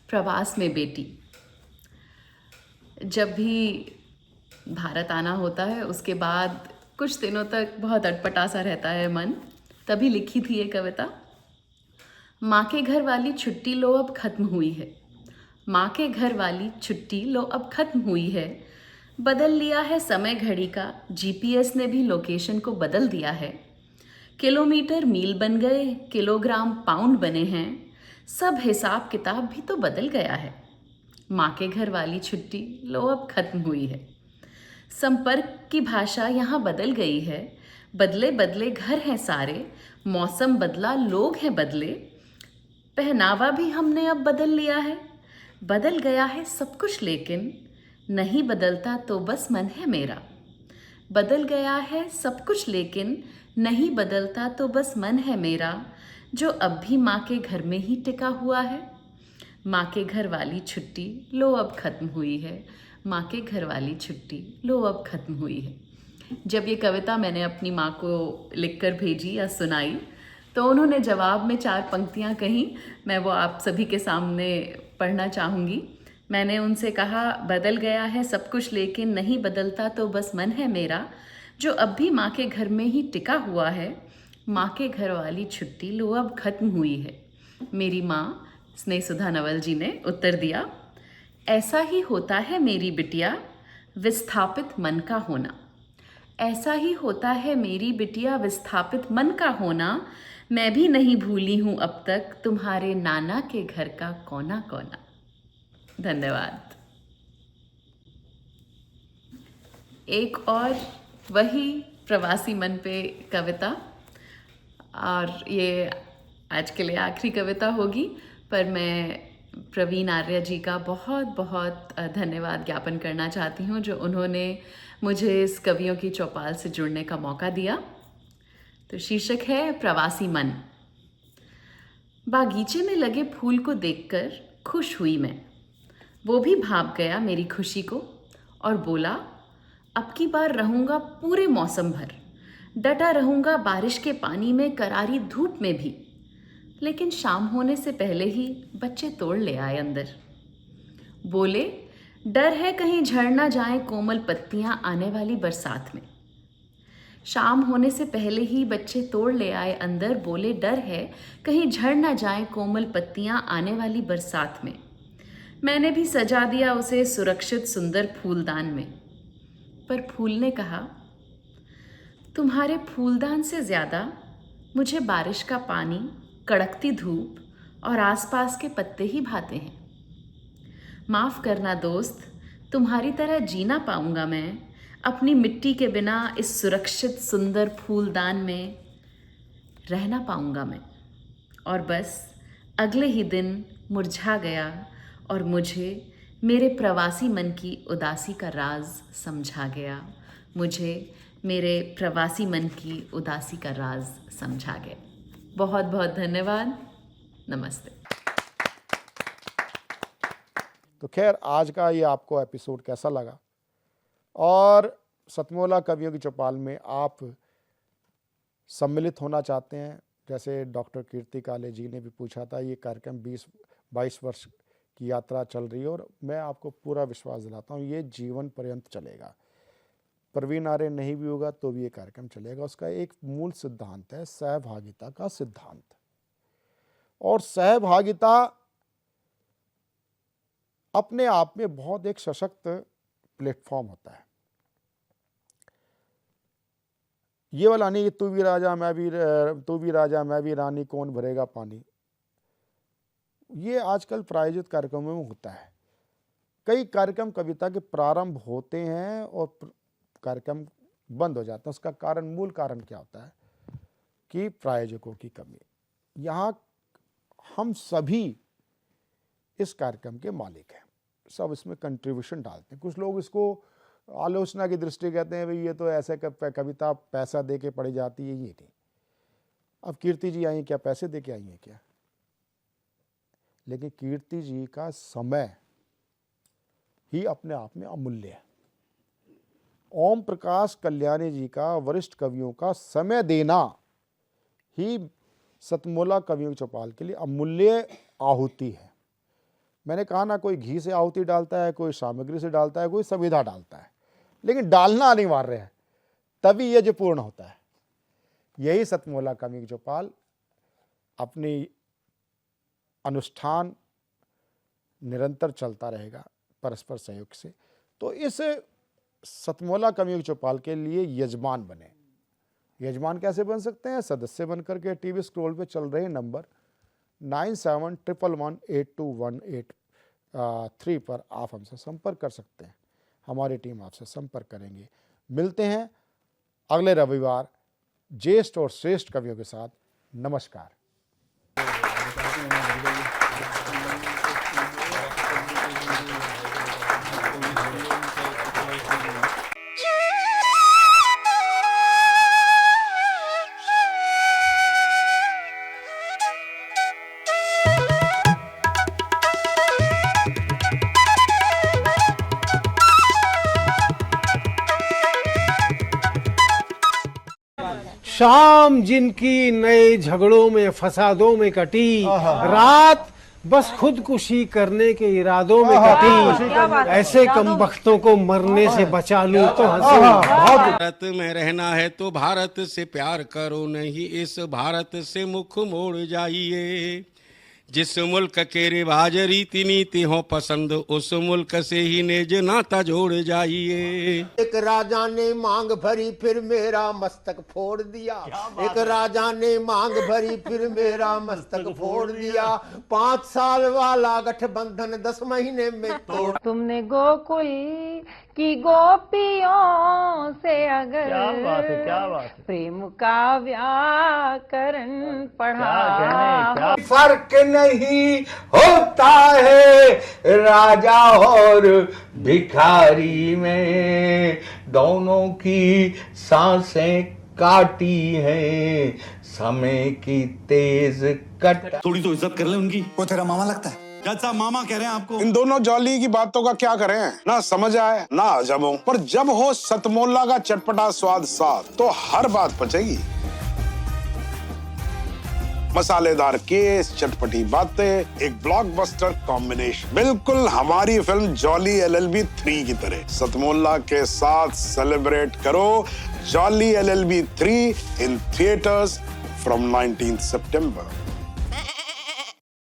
प्रवास में बेटी। जब भी भारत आना होता है उसके बाद कुछ दिनों तक बहुत अटपटा सा रहता है मन, तभी लिखी थी ये कविता। माँ के घर वाली छुट्टी लो अब खत्म हुई है, माँ के घर वाली छुट्टी लो अब खत्म हुई है। बदल लिया है समय घड़ी का, जीपीएस ने भी लोकेशन को बदल दिया है। किलोमीटर मील बन गए, किलोग्राम पाउंड बने हैं, सब हिसाब किताब भी तो बदल गया है। माँ के घर वाली छुट्टी लो अब खत्म हुई है। संपर्क की भाषा यहाँ बदल गई है, बदले बदले घर हैं सारे, मौसम बदला लोग हैं बदले, पहनावा भी हमने अब बदल लिया है, बदल गया है सब कुछ लेकिन नहीं बदलता तो बस मन है मेरा। बदल गया है सब कुछ लेकिन नहीं बदलता तो बस मन है मेरा, जो अब भी माँ के घर में ही टिका हुआ है। माँ के घर वाली छुट्टी लो अब खत्म हुई है, माँ के घर वाली छुट्टी लो अब खत्म हुई है। जब ये कविता मैंने अपनी माँ को लिखकर भेजी या सुनाई तो उन्होंने जवाब में 4 पंक्तियाँ कहीं, मैं वो आप सभी के सामने पढ़ना चाहूँगी। मैंने उनसे कहा, बदल गया है सब कुछ लेकिन नहीं बदलता तो बस मन है मेरा, जो अब भी माँ के घर में ही टिका हुआ है। माँ के घर वाली छुट्टी लो अब खत्म हुई है। मेरी माँ स्नेह सुधा नवल जी ने उत्तर दिया, ऐसा ही होता है मेरी बिटिया विस्थापित मन का होना। ऐसा ही होता है मेरी बिटिया विस्थापित मन का होना, मैं भी नहीं भूली हूँ अब तक तुम्हारे नाना के घर का कोना कोना। धन्यवाद। एक और वही प्रवासी मन पे कविता, और ये आज के लिए आखिरी कविता होगी, पर मैं प्रवीण आर्य जी का बहुत बहुत धन्यवाद ज्ञापन करना चाहती हूँ, जो उन्होंने मुझे इस कवियों की चौपाल से जुड़ने का मौका दिया। तो शीर्षक है प्रवासी मन। बागीचे में लगे फूल को देखकर खुश हुई मैं, वो भी भाप गया मेरी खुशी को और बोला, अब की बार रहूँगा पूरे मौसम भर, डटा रहूँगा बारिश के पानी में, करारी धूप में भी। लेकिन शाम होने से पहले ही बच्चे तोड़ ले आए अंदर। बोले, डर है कहीं झड़ ना जाए कोमल पत्तियाँ आने वाली बरसात में। शाम होने से पहले ही बच्चे तोड़ ले आए अंदर, बोले, डर है कहीं झड़ ना जाए कोमल पत्तियाँ आने वाली बरसात में। मैंने भी सजा दिया उसे सुरक्षित सुंदर फूलदान में, पर फूल ने कहा, तुम्हारे फूलदान से ज़्यादा मुझे बारिश का पानी, कड़कती धूप और आसपास के पत्ते ही भाते हैं। माफ़ करना दोस्त, तुम्हारी तरह जीना पाऊंगा मैं अपनी मिट्टी के बिना, इस सुरक्षित सुंदर फूलदान में रहना पाऊंगा मैं। और बस अगले ही दिन मुरझा गया और मुझे मेरे प्रवासी मन की उदासी का राज समझा गया। मुझे मेरे प्रवासी मन की उदासी का राज समझा गया। बहुत बहुत धन्यवाद। नमस्ते। तो खैर, आज का ये आपको एपिसोड कैसा लगा, और सतमोला कवियों की चौपाल में आप सम्मिलित होना चाहते हैं, जैसे डॉक्टर कीर्ति काले जी ने भी पूछा था, ये कार्यक्रम 20-22 वर्ष की यात्रा चल रही है और मैं आपको पूरा विश्वास दिलाता हूँ ये जीवन पर्यंत चलेगा। प्रवीण आर्य नहीं भी होगा तो भी ये कार्यक्रम चलेगा। उसका एक मूल सिद्धांत है सहभागिता का सिद्धांत, और सहभागिता अपने आप में बहुत एक सशक्त प्लेटफॉर्म होता है। ये वाला नहीं, तू भी राजा मैं भी रानी, कौन भरेगा पानी, ये आजकल प्रायोजित कार्यक्रमों में होता है। कई कार्यक्रम कविता के प्रारंभ होते हैं और कार्यक्रम बंद हो जाता है। उसका कारण, मूल कारण क्या होता है कि प्रायोजकों की कमी। यहाँ हम सभी इस कार्यक्रम के मालिक हैं, सब इसमें कंट्रीब्यूशन डालते हैं। कुछ लोग इसको आलोचना की दृष्टि कहते हैं, भाई ये तो ऐसे कविता पैसा दे के पढ़ी जाती है, ये नहीं। अब कीर्ति जी आई क्या पैसे दे के आई हैं क्या? लेकिन कीर्ति जी का समय ही अपने आप में अमूल्य है। ओम प्रकाश कल्याणी जी का, वरिष्ठ कवियों का समय देना ही सतमोला कवियों की चौपाल के लिए अमूल्य आहुति है। मैंने कहा ना, कोई घी से आहुति डालता है, कोई सामग्री से डालता है, कोई संविधा डालता है, लेकिन डालना अनिवार्य है, तभी यज्ञ पूर्ण होता है। यही सतमोला कवियों की चौपाल अपनी अनुष्ठान निरंतर चलता रहेगा परस्पर सहयोग से। तो इस सतमोला कवियों की चौपाल के लिए यजमान बने, यजमान कैसे बन सकते हैं? सदस्य बन करके टीवी स्क्रॉल पे चल रहे नंबर 9711812183 पर आप हमसे संपर्क कर सकते हैं। हमारी टीम आपसे संपर्क करेंगे। मिलते हैं अगले रविवार ज्येष्ठ और श्रेष्ठ कवियों के साथ। नमस्कार। शाम जिनकी नए झगड़ों में फसादों में कटी, रात बस खुदकुशी करने के इरादों में कटी। ऐसे कमबख्तों को मरने से बचा लूं तो हंसी। भारत में रहना है तो भारत से प्यार करो, नहीं इस भारत से मुख मोड़ जाइए। जिस मुल्क के रिवाज रीति नीति हो पसंद, उस मुल्क से ही नेज नाता जोड़ जाइए। एक राजा ने मांग भरी फिर मेरा मस्तक फोड़ दिया। एक राजा ने मांग भरी फिर मेरा मस्तक फोड़ दिया। 5 साल वाला गठबंधन 10 महीने में तोड़। तुमने गोकुल की गोपियों से अगर प्रेम का व्याकरण पढ़ा, फर्क नहीं होता है राजा और भिखारी में, दोनों की सांसें काटी हैं समय की तेज कट। थोड़ी तो इज्जत कर ले उनकी। वो तेरा मामा लगता है? जज साहब मामा कह रहे हैं आपको। इन दोनों जॉली की बातों का क्या करें, ना समझ आए ना अजब हो, पर जब हो सतमोला का चटपटा स्वाद साथ तो हर बात पचेगी। मसालेदार केस, चटपटी बातें, एक ब्लॉकबस्टर कॉम्बिनेशन, बिल्कुल हमारी फिल्म जॉली LLB 3 की तरह। सतमोला के साथ सेलिब्रेट करो jolly LLB 3 in theatres from 19 September.